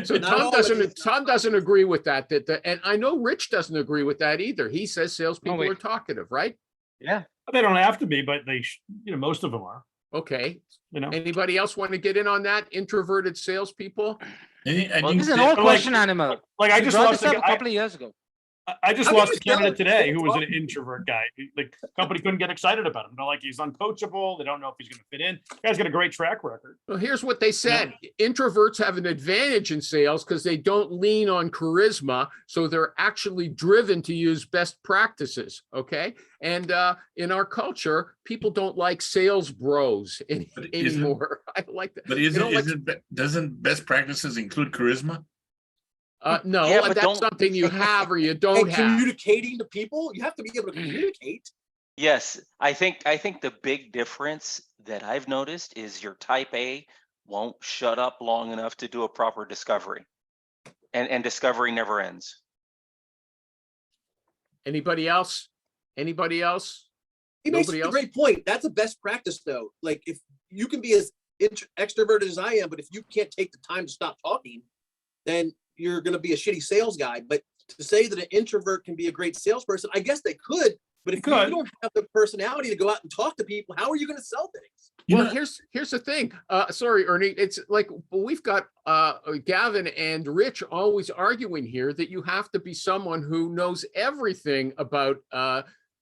So Not all of it is Tom doesn't agree with that, and I know Rich doesn't agree with that either. He says salespeople way. are talkative, right? Yeah. They don't have to be, but most of them are, Okay. you know. Anybody else want to get in on that? Introverted salespeople? I Well, think This is an that- old like- question, Animal. Like I We just brought lost this up a a couple of years ago. I just How lost can a you tell candidate today people who was an talking? introvert guy. The company couldn't get excited about him. They're like, he's uncoachable. They don't know if he's going to fit in. Guy's got a great track record. Well, here's what they said. Introverts have an advantage in sales because they don't lean on charisma. So they're actually driven to use best practices. Okay. And in our culture, people don't like sales bros But isn't- anymore. I like that. But They don't like- doesn't best practices include charisma? No, Yeah, but that's don't- something you have or you And don't have. communicating to people, you have to be able to communicate. Yes, I think the big difference that I've noticed is your type A won't shut up long enough to do a proper discovery. And discovery never ends. Anybody else? Anybody else? He makes Nobody a else? great point. That's a best practice though. Like if you can be as extroverted as I am, but if you can't take the time to stop talking, then you're going to be a shitty sales guy. But to say that an introvert can be a great salesperson, I guess they could. But if you could. don't have the personality to go out and talk to people, how are you going to sell things? You Well, know, here's the thing. Sorry, Ernie. It's like we've got Gavin and Rich always arguing here that you have to be someone who knows everything about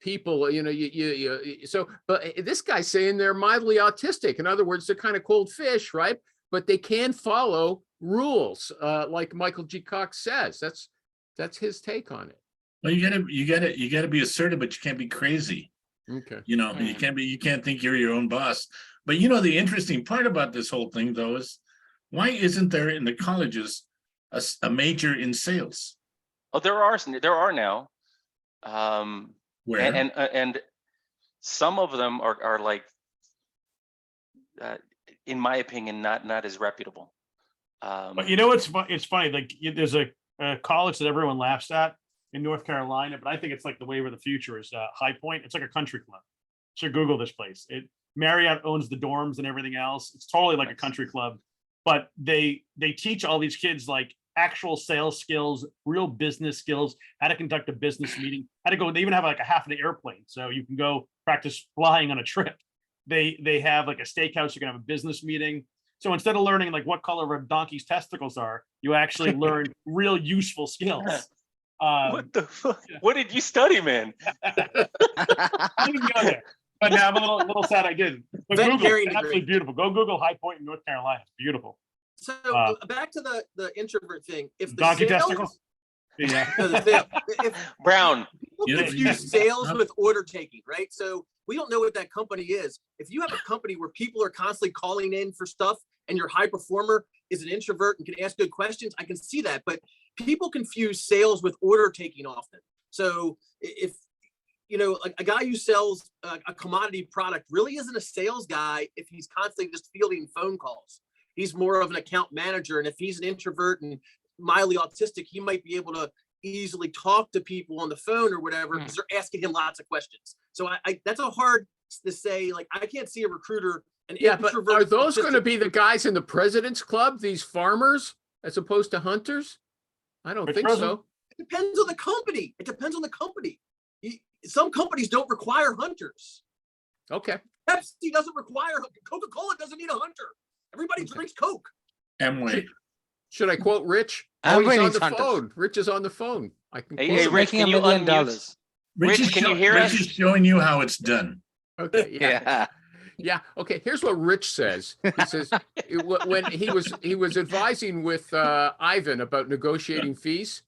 people. You know, so. But this guy's saying they're mildly autistic. In other words, they're kind of cold fish, right? But they can follow rules, like Michael G. Cox says. That's his take on it. well, you gotta be assertive, but you can't be crazy. Okay. You know, you can't think you're your own boss. But you know, the interesting part about this whole thing though is why isn't there in the colleges a major in sales? Oh, there are now. Where And some of them are like, in my opinion, not as reputable. But you know what's it's funny, like there's a college that everyone laughs at in North Carolina, but I think it's like the wave of the future is High Point. It's like a country club. So Google this place. Marriott owns the dorms and everything else. It's totally like a country club, but they teach all these kids like actual sales skills, real business skills, how to conduct a business meeting, how to go. They even have like a half an airplane, so you can go practice flying on a trip. They have like a steakhouse. You can have a business meeting. So instead of learning like what color a donkey's testicles are, you actually learn real useful skills. What the fuck? What did you study, man? I didn't go there, but now I'm a little sad I didn't. But Google, Veterinary it's absolutely degree. beautiful. Go Google High Point in North Carolina. It's beautiful. So Uh, back to the introvert thing. If the Donkey sales, testicles. Yeah. no, the sale- if Brown. people You know, confuse sales with order taking, right? So we don't know what that company is. If you have a company where people are constantly calling in for stuff and your high performer is an introvert and can ask good questions, I can see that. But people confuse sales with order taking often. So if you know a guy who sells a commodity product really isn't a sales guy if he's constantly just fielding phone calls. He's more of an account manager. And if he's an introvert and mildly autistic, he might be able to easily talk to people on the phone or whatever because they're asking him lots of questions. So I that's a hard to say. Like I can't see a recruiter. Yeah, but are those going to be the guys in the President's Club, these farmers, as opposed to hunters? I don't Which think president? so. It depends on the company. It depends on the company. Some companies don't require hunters. Okay. Pepsi doesn't require, Coca-Cola doesn't need a hunter. Everybody drinks Coke. Amway. Should I quote Rich? I'm He's winning on the hunters. phone. Rich is on the phone. I can Hey, quote hey, him. Rich, Making can $1 you million. unmute? Rich, can you hear Rich us? is showing you how it's done. Okay, yeah. Yeah. Yeah. Okay. Here's what Rich says. He says when he was advising with Ivan about negotiating fees,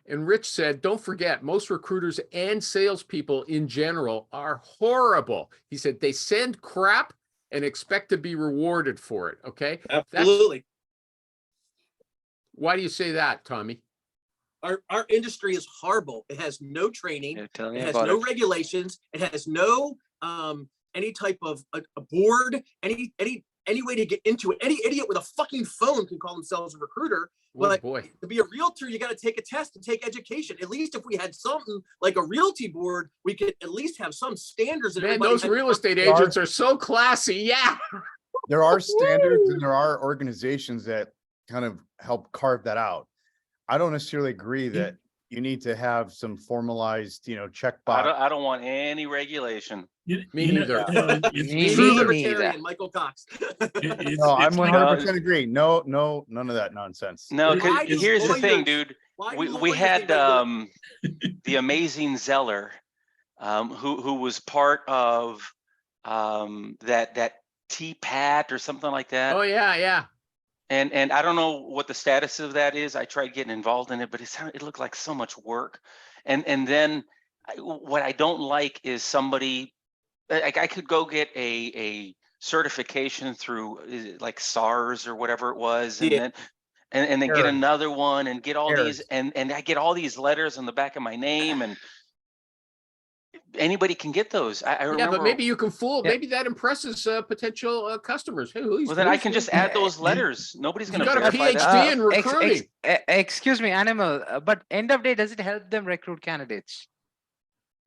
and Rich said, "Don't forget, most recruiters and salespeople in general are horrible." He said they send crap and expect to be rewarded for it. Okay. Absolutely. Why do you say that, Tommy? Our industry is horrible. It has no training. Yeah, tell me It has about no it. regulations. It has no any type of a board, any way to get into it. Any idiot with a fucking phone can call themselves a recruiter. Oh But boy. to be a realtor, you got to take a test and take education. At least if we had something like a realty board, we could at least have some standards. that Man, everybody those had- real estate agents are so classy. Yeah. There are standards and there are organizations that kind of help carve that out. I don't necessarily agree that you need to have some formalized, I checkbox. don't want any regulation. Me you know, neither. it's Me True neither. libertarian, Michael Cox. No, I'm it's like- 100% agree. No, none of that nonsense. No, It- 'cause Why do here's the thing, lawyers- dude. Why do We lawyers had think regulate- the amazing Zeller, who was part of that TPAT or something like that. Oh, yeah, yeah. And I don't know what the status of that is. I tried getting involved in it, but it looked like so much work. And then what I don't like is somebody, like I could go get a certification through is it like SARS or whatever it was, and Yeah. then and then get Errors. another one and get all these Errors. and I get all these letters on the back of my name, and anybody can get those. I Yeah, remember. but maybe you can fool, Yeah. maybe that impresses potential customers. Hey, who's well, then I who's can this just add guy? those letters. Nobody's You gonna got a verify PhD that. in recruiting. Excuse me, Animal, but end of day, does it help them recruit candidates?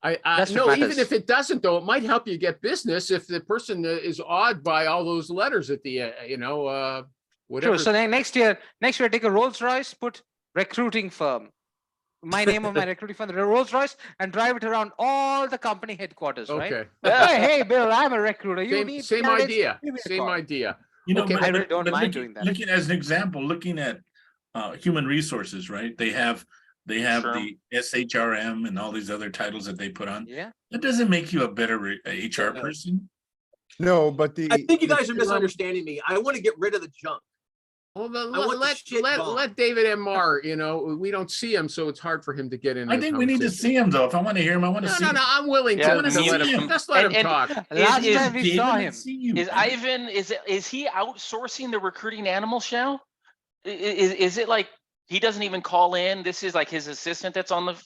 That's what No, even matters. if it doesn't, though, it might help you get business if the person is awed by all those letters at the, whatever. True. So then next year, take a Rolls Royce, put recruiting firm, my name of my recruiting firm, the Rolls Royce, and drive it around all the company headquarters, right? Okay, Hey, Bill, I'm a recruiter. You same, need same candidates? idea, Give me a same call. idea. You know, Okay, I really don't mind doing that. Looking as an example, looking at human resources, right? They have Sure. the SHRM and all these other titles that they put on. Yeah. That doesn't make you a better HR No. person. No, but the. I think you the guys are term- misunderstanding me. I want to get rid of the junk. Well, then I want the shit let gone. David M. Marr, we don't see him, so it's hard for him to get in. I the think we need to conversation. see him though. If I want to hear him, I want to No, see no, him. no, I'm willing Yeah, to let me- him, just let him and- talk. Last is time we David, saw let's him. see you. Is Ivan, is he outsourcing the recruiting animal show? Is it like he doesn't even call in? This is like his assistant that's on the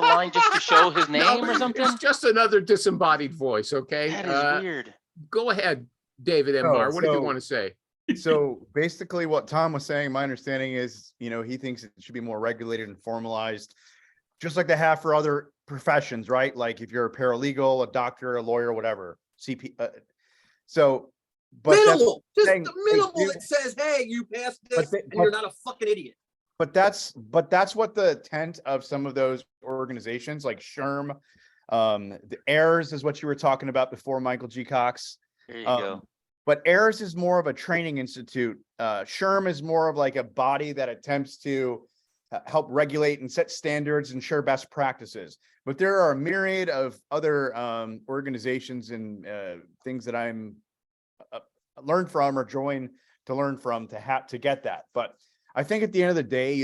line just to show his No, name or something? It's just another disembodied voice, okay? That is weird. Go ahead, David M. No, Marr. What did you so- want to say? So basically what Tom was saying, my understanding is, he thinks it should be more regulated and formalized, just like they have for other professions, right? Like if you're a paralegal, a doctor, a lawyer, whatever, CP. But that's, Minimal, just saying the they minimal do- that says, hey, you passed this they- and you're not a fucking idiot. that's what the intent of some of those organizations like SHRM, the AIRS is what you were talking about before, Michael G. Cox. There you go. But AIRS is more of a training institute. SHRM is more of like a body that attempts to help regulate and set standards, ensure best practices. But there are a myriad of other organizations and things that I'm learned from or join to learn from to get that. But I think at the end of the day,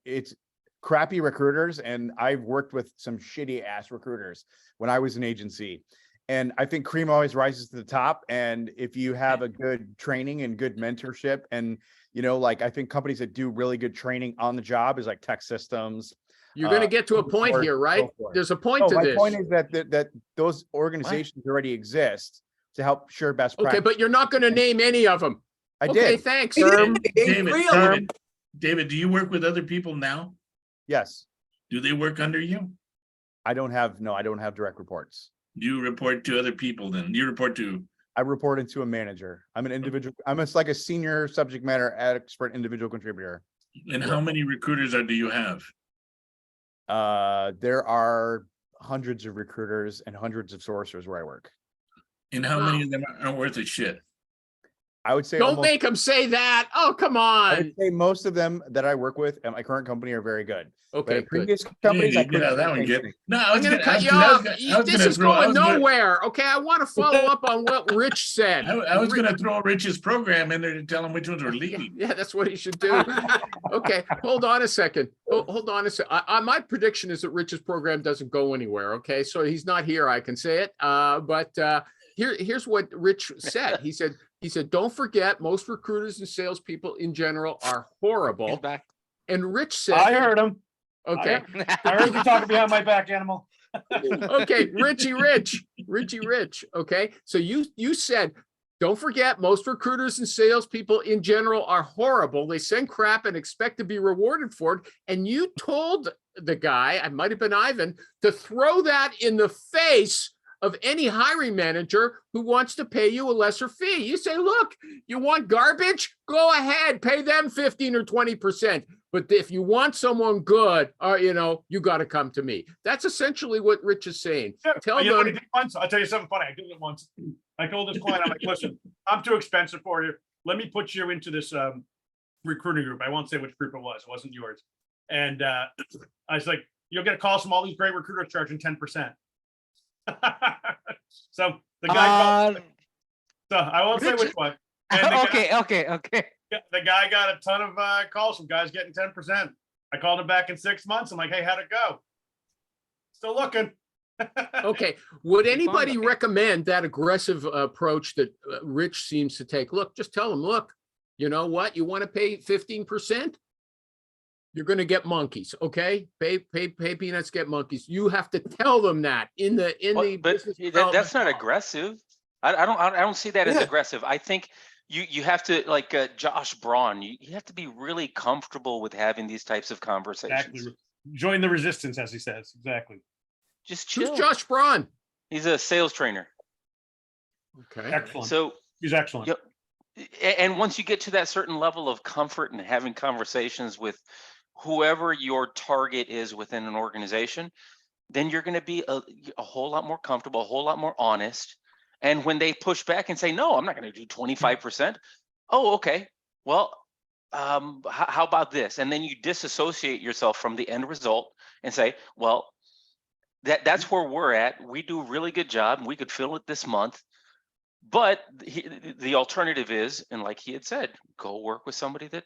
it's crappy recruiters, and I've worked with some shitty ass recruiters when I was an agency. And I think cream always rises to the top. And if you have a good training and good mentorship, and I think companies that do really good training on the job is like Tech Systems. You're going to get to a point forth, here, so right? forth. There's a point No, to my this. point is that those organizations already exist to help share best Okay, practice. but you're not going to name any of them. I Okay, did. thanks. He Term- did. He gave David, 3 of them. David, do you work with other people now? Yes, Do they work under you? I don't have direct reports. Do you report to other people then? You report to, I report into a manager. I'm an individual. Like a senior subject matter expert individual contributor. and how many recruiters do you have? There are hundreds of recruiters and hundreds of sourcers where I work. And how many of them aren't worth a shit? I would say Don't almost, make him say that. Oh, come I on. would say most of them that I work with at my current company are very good. But Okay, at good. previous companies, I You get out of that one, couldn't kid. say No, I I'm was going gonna, to I cut was you gonna, I was off. gonna, I was This gonna is throw, I going was gonna, nowhere. Okay, I want to follow up on what Rich said. I was gonna throw Rich's program in there to tell him which ones were leaving. Yeah, that's what he should do. Okay, hold on a second. Hold on a second. My prediction is that Rich's program doesn't go anywhere. Okay, so he's not here. I can say it. But here's what Rich said. He said, don't forget, most recruiters and salespeople in general are He's horrible. back. And Rich said, I heard him. okay, I heard you talking behind my back, Animal. okay, Richie Rich. Okay, so you said, don't forget, most recruiters and salespeople in general are horrible. They send crap and expect to be rewarded for it. And you told the guy, I might have been Ivan, to throw that in the face of any hiring manager who wants to pay you a lesser fee. You say, look, you want garbage? Go ahead, pay them 15 or 20%. But if you want someone good, you got to come to me. That's essentially what Rich is saying. Tell You know what them. he did once? I'll tell you something funny. I did it once. I told this client, I'm like, listen, I'm too expensive for you. Let me put you into this recruiting group. I won't say which group it was. It wasn't yours. And I was like, you'll get calls from all these great recruiters charging 10%. So the guy called, so I won't say which one. And the guy- Okay. Yeah, the guy got a ton of calls from guys getting 10%. I called him back in 6 months. I'm like, hey, how'd it go? Still looking. Okay, would We found anybody it. recommend that aggressive approach that Rich seems to take? Look, just tell them, look, you know what? You want to pay 15%? You're going to get monkeys, okay? Pay peanuts, get monkeys. You have to tell them that in the But business that's development not call. aggressive. I don't see that as Yeah. aggressive. I think you have to, like Josh Braun, you have to be really comfortable with having these types of conversations. Exactly. Join the resistance, as he says. Exactly. Just Who's chill. Josh Braun? He's a sales trainer. Okay. Excellent. So He's excellent. Yep. And once you get to that certain level of comfort and having conversations with whoever your target is within an organization, then you're going to be a whole lot more comfortable, a whole lot more honest. And when they push back and say, no, I'm not going to do 25%. Oh, okay. Well, how about this? And then you disassociate yourself from the end result and say, well, that's where we're at. We do a really good job. We could fill it this month. But the alternative is, and like he had said, go work with somebody that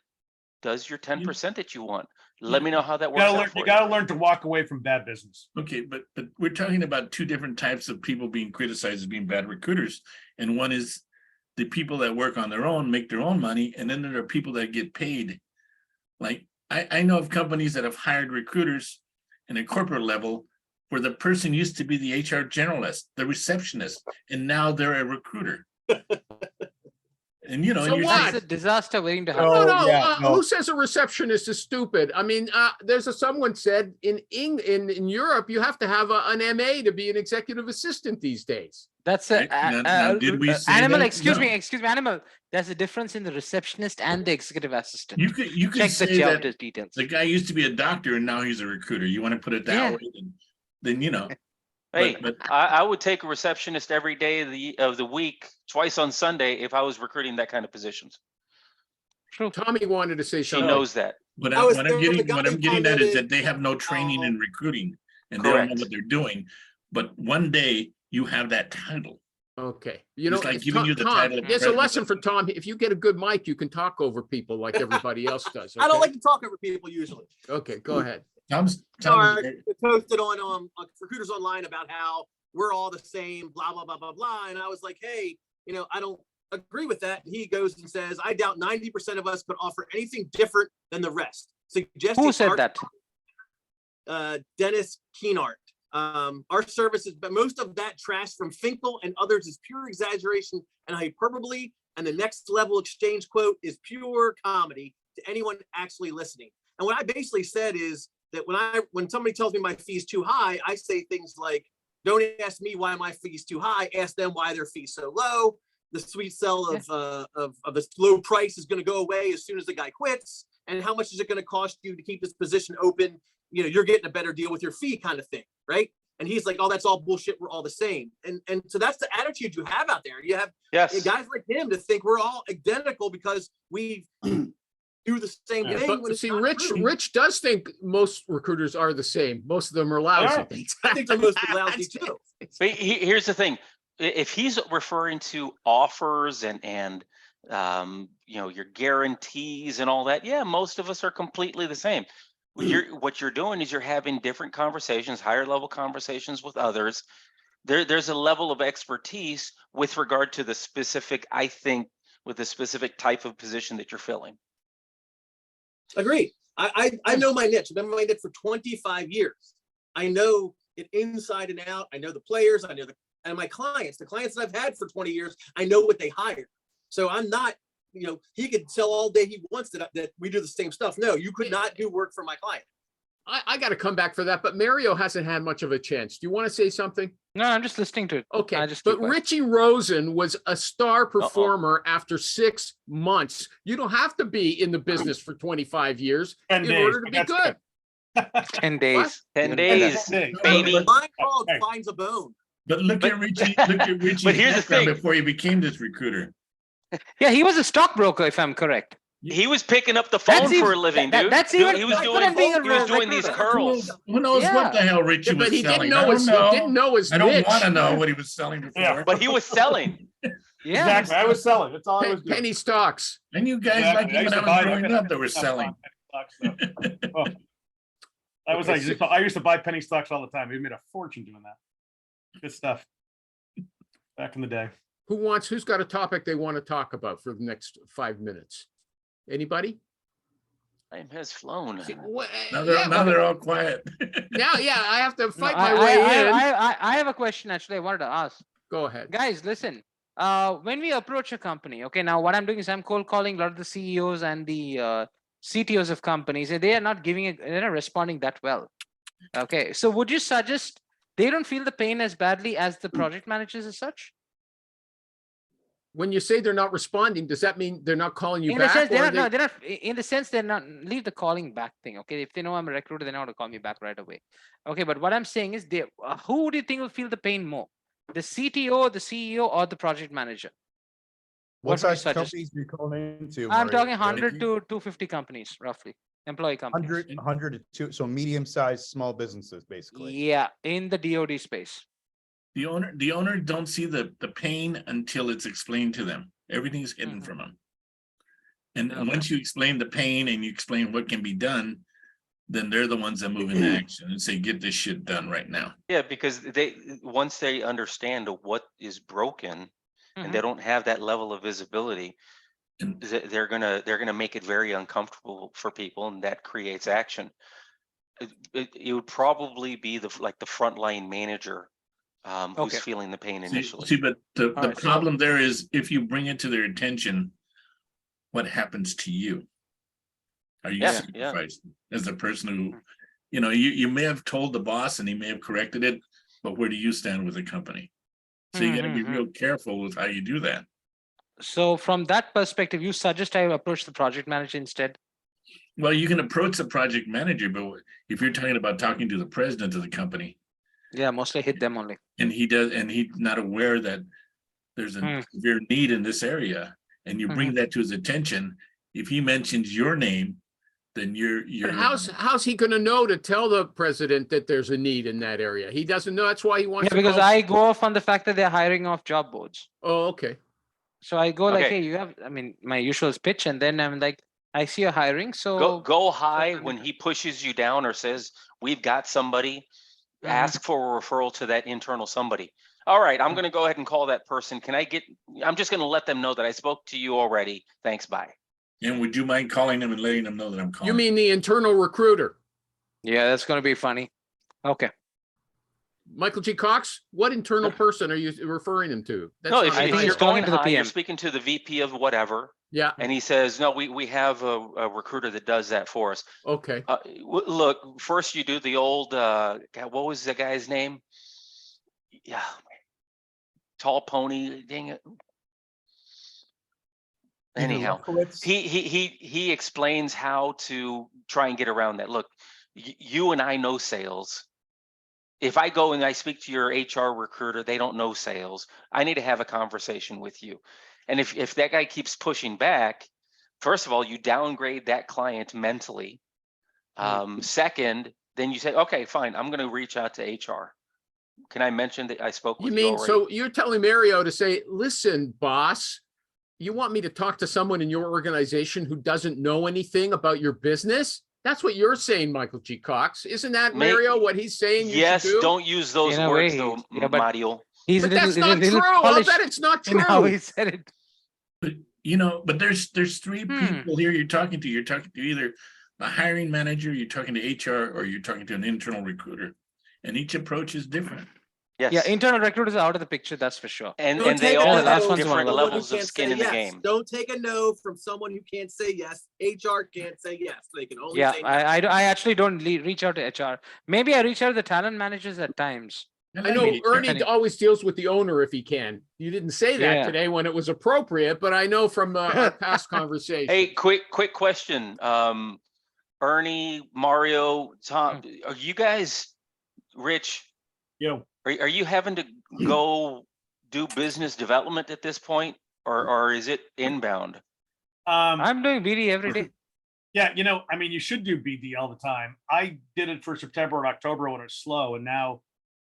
does your 10% that you want. Let me know how that You works gotta out learn, for you you. gotta learn to walk away from bad business. Okay, but we're talking about two different types of people being criticized as being bad recruiters. And one is the people that work on their own, make their own money, and then there are people that get paid. Like I know of companies that have hired recruiters in a corporate level where the person used to be the HR generalist, the receptionist, and now they're a recruiter. And So and you're what? That's saying, a disaster waiting to No, happen. No, yeah, no. who says a receptionist is stupid? I mean, someone said in Europe, you have to have an MA to be an executive assistant these days. That's Right, now, did we say animal. that? Excuse me, No. animal. There's a difference in the receptionist and the executive assistant. you could Check the say job that details. the guy used to be a doctor and now he's a recruiter. You want to put it that Yeah. way, then Hey, but I would take a receptionist every day of the week, twice on Sunday, if I was recruiting that kind of positions. True. Tommy wanted to say She something. knows that. What I was I'm thinking the getting, what guy I'm getting at is commented that they have no training in how- recruiting and they don't know Correct. what they're doing. But one day you have that title. Okay, It's like if giving you the Tom, title of there's a president lesson of- for Tom. If you get a good mic, you can talk over people like everybody else does. I don't okay? like to talk over people usually. Okay, go ahead. Tom's Sorry, it posted on Recruiters Online about how we're all the same, blah, blah, blah, blah, blah. And I was like, hey, I don't agree with that. And he goes and says, I doubt 90% of us could offer anything different than the rest. Suggesting Who said our- that? Dennis Keenart. Our services, but most of that trash from Finkel and others is pure exaggeration and hyperbole. And the next level exchange quote is pure comedy to anyone actually listening. And what I basically said is that when somebody tells me my fee's too high, I say things like, don't ask me why my fee's too high, ask them why their fee's so low. The sweet sell of a low price is going to go away as soon as the guy quits. And how much is it going to cost you to keep this position open? You're getting a better deal with your fee kind of thing, right? And he's like, oh, that's all bullshit. We're all the same. And so that's the attitude you have out there. You have Yes. guys like him to think we're all identical because we do the same Yeah, thing. But when it's see, not true. Rich does think most recruiters are the same. Most of them are lousy. I think they're mostly lousy too. But here's the thing. If he's referring to offers and your guarantees and all that, yeah, most of us are completely the same. What you're doing is you're having different conversations, higher level conversations with others. There's a level of expertise with regard to the specific, I think, with the specific type of position that you're filling. Agreed. I know my niche. I've been in my niche for 25 years. I know it inside and out. I know the players. I know and my clients, the clients that I've had for 20 years, I know what they hire. So I'm not, he could tell all day he wants that we do the same stuff. No, you could not do work for my client. I got to come back for that, but Mario hasn't had much of a chance. Do you want to say something? No, I'm just listening to it. Okay, I just but keep quiet. Richie Rosen was a star performer after 6 months. You don't have to be in the business for 25 years 10 in days, order to but be that's good. 10 days. 10 Even better. days, Hey, baby. but- Line called Hey. finds a bone. But look But- at Richie, look at Richie's But here's the background thing. before he became this recruiter. Yeah, he was a stockbroker, if I'm correct. He was picking up the phone That's for a even- living, that- dude. that's Dude, even he was different than being a doing these recruiter. curls. Who knows what the Yeah. hell Richie Yeah, was but he selling? didn't I know don't his, know. didn't know his I don't niche. want to know what he was selling before. Yeah. But he was selling. Yeah. Exactly. I was selling. That's all I was doing. Penny stocks. And you guys Exactly. like it when I was growing up, they were selling. Oh. I was Okay, like, I used to buy penny stocks all the time. We made a fortune doing that. Good stuff. Back in the day. Who's got a topic they want to talk about for the next 5 minutes? Anybody? Time has flown. See, wha- Now yeah, they're all quiet. Now, yeah, I have to No, fight my way in. I have a question actually I wanted to ask. Go ahead. Guys, listen. When we approach a company, okay, now what I'm doing is I'm cold calling a lot of the CEOs and the CTOs of companies, and they are not giving it, they're not responding that well. Okay, so would you suggest they don't feel the pain as badly as the project managers as such? When you say they're not responding, does that mean they're not calling you In the back? sense they're or not, no, they- they're not. In the sense they're not. Leave the calling back thing. Okay, if they know I'm a recruiter, they know how to call me back right away. Okay, but what I'm saying is, they who do you think will feel the pain more, the CTO, the CEO, or the project manager? What What would you size suggest? companies are you calling into? I'm Mario? talking Like 100 to 250 companies, roughly, employee companies. 100 to 2, so medium-sized small businesses, basically. Yeah, in the DoD space. The owner don't see the pain until it's explained to them. Everything's hidden Mhm. from them. And Okay. once you explain the pain and you explain what can be done, then they're the ones that move into action and say, get this shit done right now. Yeah, because once they understand what is broken and they don't have that level of visibility, And they're gonna make it very uncomfortable for people, and that creates action. It would probably be the frontline manager who's Okay. feeling the pain see, initially. but the Alright, so- problem there is if you bring it to their attention, what happens to you? Are you Yeah, yeah. sacrificed as a person who, you may have told the boss and he may have corrected it, but where do you stand with the company? So you gotta be Mhm. real careful with how you do that. So from that perspective, you suggest I approach the project manager instead? Well, you can approach the project manager, but if you're talking about talking to the president of the company Yeah, mostly hit them only. and he's not aware that there's a severe need in this area, and you bring that to his attention, if he mentions your name, then you're. But how's he gonna know to tell the president that there's a need in that area? He doesn't know. That's why he wants Yeah, to because call- I go off on the fact that they're hiring off job boards. Oh, okay. So I go like, Okay. hey, you have, I mean, my usual pitch, and then I'm like, I see you're hiring, so. Go high I'm when not- he pushes you down or says, we've got somebody, Mhm. ask for a referral to that internal somebody. All right, I'm gonna go ahead and call that person. I'm just gonna let them know that I spoke to you already. Thanks, bye. And would you mind calling them and letting them know that I'm calling? You mean the internal recruiter? Yeah, that's gonna be funny. Okay. Michael G. Cox, what internal person are you referring him to? That's No, not if I the think you're he's title. talking going to the high, you're PM. speaking to the VP of whatever, Yeah, and he says, no, we have a recruiter that does that for us. okay. Look, first you do the old, God, what was the guy's name? Yeah. Tall pony, dang it. Anyhow, he explains how to try and get around that. Look, you and I know sales. If I go and I speak to your HR recruiter, they don't know sales. I need to have a conversation with you. And if that guy keeps pushing back, first of all, you downgrade that client mentally. Second, then you say, okay, fine, I'm going to reach out to HR. Can I mention that I spoke You with you mean, already? so you're telling Mario to say, listen, boss, you want me to talk to someone in your organization who doesn't know anything about your business? That's what you're saying, Michael G. Cox. Isn't that May- Mario, what he's saying you Yes, should do? don't use those In a words way, though, yeah, but- Mario. He's But a that's little, not little true. I'll polished bet it's not in how true. he said it. But there's three people here you're talking to. You're talking to either a hiring manager, you're talking to HR, or you're talking to an internal recruiter. And each approach is different. Yes. Yeah, internal recruiters are out of the picture, that's for sure. and Don't they take a all no have from different someone who levels of can't skin say in the yes. game. Don't take a no from someone who can't say yes. HR can't say yes. They can only Yeah, say no. I actually don't reach out to HR. Maybe I reach out to the talent managers at times. I know mean, Ernie Penny. always deals with the owner if he can. You didn't say that Yeah. today when it was appropriate, but I know from our past conversation. Hey, quick question. Ernie, Mario, Tom, are you guys, Rich, are you having to go do business development at this point? Or is it inbound? I'm I'm doing BD every day. Yeah, I mean, you should do BD all the time. I did it for September and October when it was slow, and now,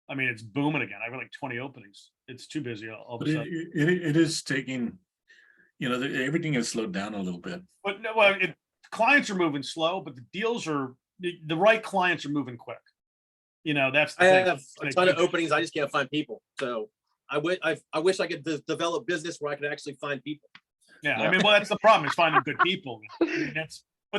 I mean, it's booming again. I've got like 20 openings. It's too busy all of But a sudden. it is taking, everything has slowed down a little bit. But no, well, clients are moving slow, but the deals are the right clients are moving quick. That's the I thing. have a And it ton of keeps- openings. I just can't find people. So I wish I could develop business where I could actually find people. Yeah, Yeah. I mean, well, that's the problem is finding good people. I mean,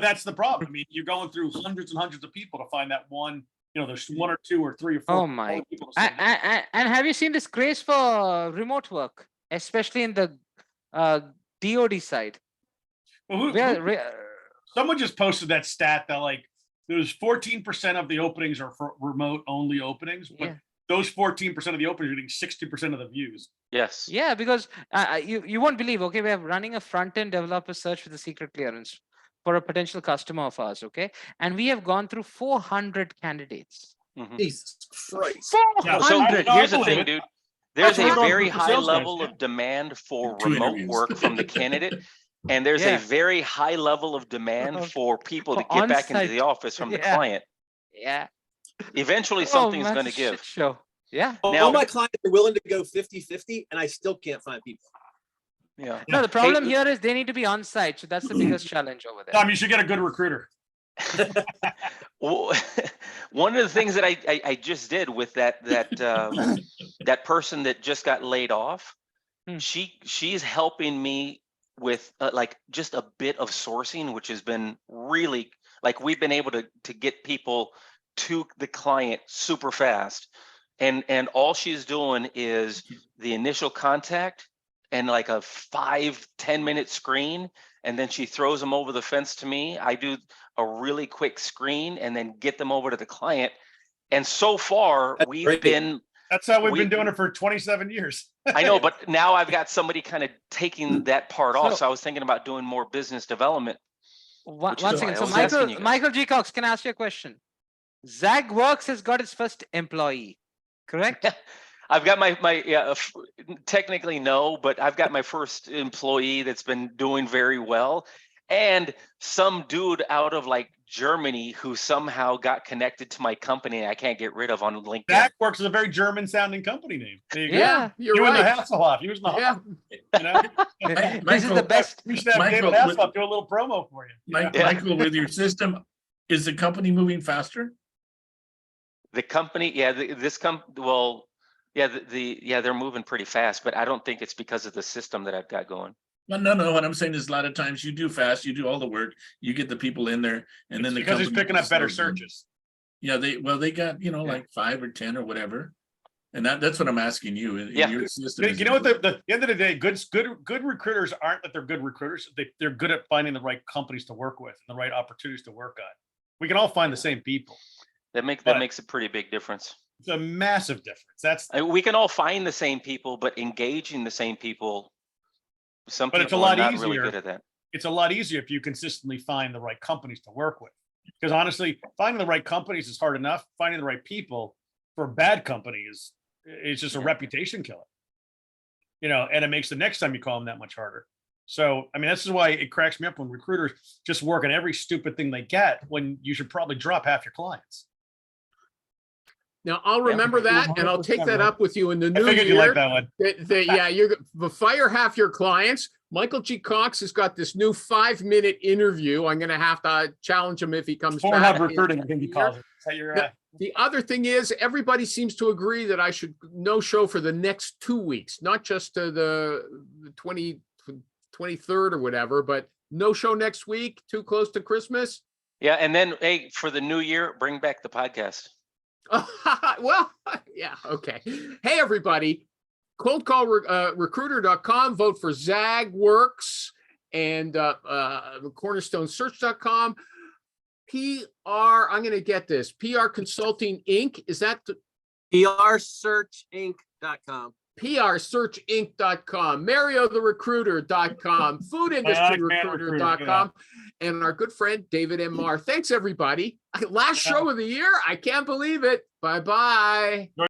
that's the problem. I mean, you're going through hundreds and hundreds of people to find that one. There's one or two or three or four. Oh my. quality people to say, And have you seen this craze for remote work, especially in the DoD side? well, who- someone just posted that stat that like there's 14% of the openings are for remote only openings, but Yeah. those 14% of the openings are getting 60% of the views. Yes. Yeah, because you won't believe. Okay, we're running a front end developer search with a secret clearance for a potential customer of ours. Okay, and we have gone through 400 candidates. Mhm. Jesus Christ. Yeah, So 400. I here's the believe thing, it. dude. There's what a we're very doing for high sales guys, level yeah. of demand for 2 remote interviews. work from the candidate. And there's Yeah. a very high level of demand Of- for people to for get back into on-site. the office from the Yeah. client. Yeah. Eventually, Oh, something's man, going to it's a shit give. show. Yeah. Now- All my clients are willing to go 50-50 and I still can't find people. Yeah. No, the problem here is they need to be on site, so that's the biggest challenge over there. Tom, you should get a good recruiter. Well, one of the things that I just did with that person that just got laid off, Hmm. she's helping me with like just a bit of sourcing, which has been really like we've been able to get people to the client super fast, and all she's doing is the initial contact and like a 5-10 minute screen, and then she throws them over the fence to me. I do a really quick screen and then get them over to the client. And so far, That's we've great. been, That's how we've We- been doing it for 27 years. I know, but now I've got somebody kind of taking that part off. So- So I was thinking about doing more business development. One Which one is second. why I So was asking you guys. Michael G. Cox, can I ask you a question? ZagWorks has got its first employee, correct? I've got my technically no, but I've got my first employee that's been doing very well. And some dude out of like Germany who somehow got connected to my company I can't get rid of on LinkedIn. That works as a very German sounding company name. There you go. Yeah. You're You and the right. Hasselhoff. You was the Yeah. you know? This is the Michael, best. We should have Michael, David with- Hasselhoff do a little promo for you. you know? Mike, Yeah. Michael, with your system, is the company moving faster? The company, yeah, well, yeah, they're moving pretty fast, but I don't think it's because of the system that I've got going. No. What I'm saying is a lot of times you do fast, you do all the work, you get the people in there, and then It's the because he's company picking up better slows down. searches. Yeah, they got, like 5 or 10 or whatever. And that's what I'm asking you. in Yeah. your system is- You know what? The end of the day, good recruiters aren't that they're good recruiters. They're good at finding the right companies to work with and the right opportunities to work on. We can all find the same people. That But- makes a pretty big difference. It's a massive difference. That's We can all find the same people, but engaging the same people, some But it's a people are lot not really easier. good at that. it's a lot easier if you consistently find the right companies to work with. Because honestly, finding the right companies is hard enough. Finding the right people for a bad company is just a Yeah. reputation killer. And it makes the next time you call them that much harder. So, I mean, this is why it cracks me up when recruiters just work on every stupid thing they get when you should probably drop half your clients. Now, I'll Yeah. remember that and I'll take 100% that right. up with you in the I new figured you like year. that one. Yeah, you're fire half your clients. Michael G. Cox has got this new 5-minute interview. I'm going to have to challenge him if he comes back. Pornhub in recruiting, I the think he year. calls it. Is that your, Yeah. The other thing is everybody seems to agree that I should no show for the next 2 weeks, not just the 23rd or whatever, but no show next week, too close to Christmas. Yeah, and then hey, for the new year, bring back the podcast. Well, yeah, okay. Hey, everybody. Cold call recruiter.com. Vote for ZagWorks and cornerstonesearch.com. I'm going to get this. PR Consulting Inc. Is that PRSearchInc.com. PRSearchInc.com, MarioTheRecruiter.com, FoodIndustryRecruiter.com, and our good friend David M. Marr. Thanks, everybody. Last show of the year. I can't believe it. Bye-bye.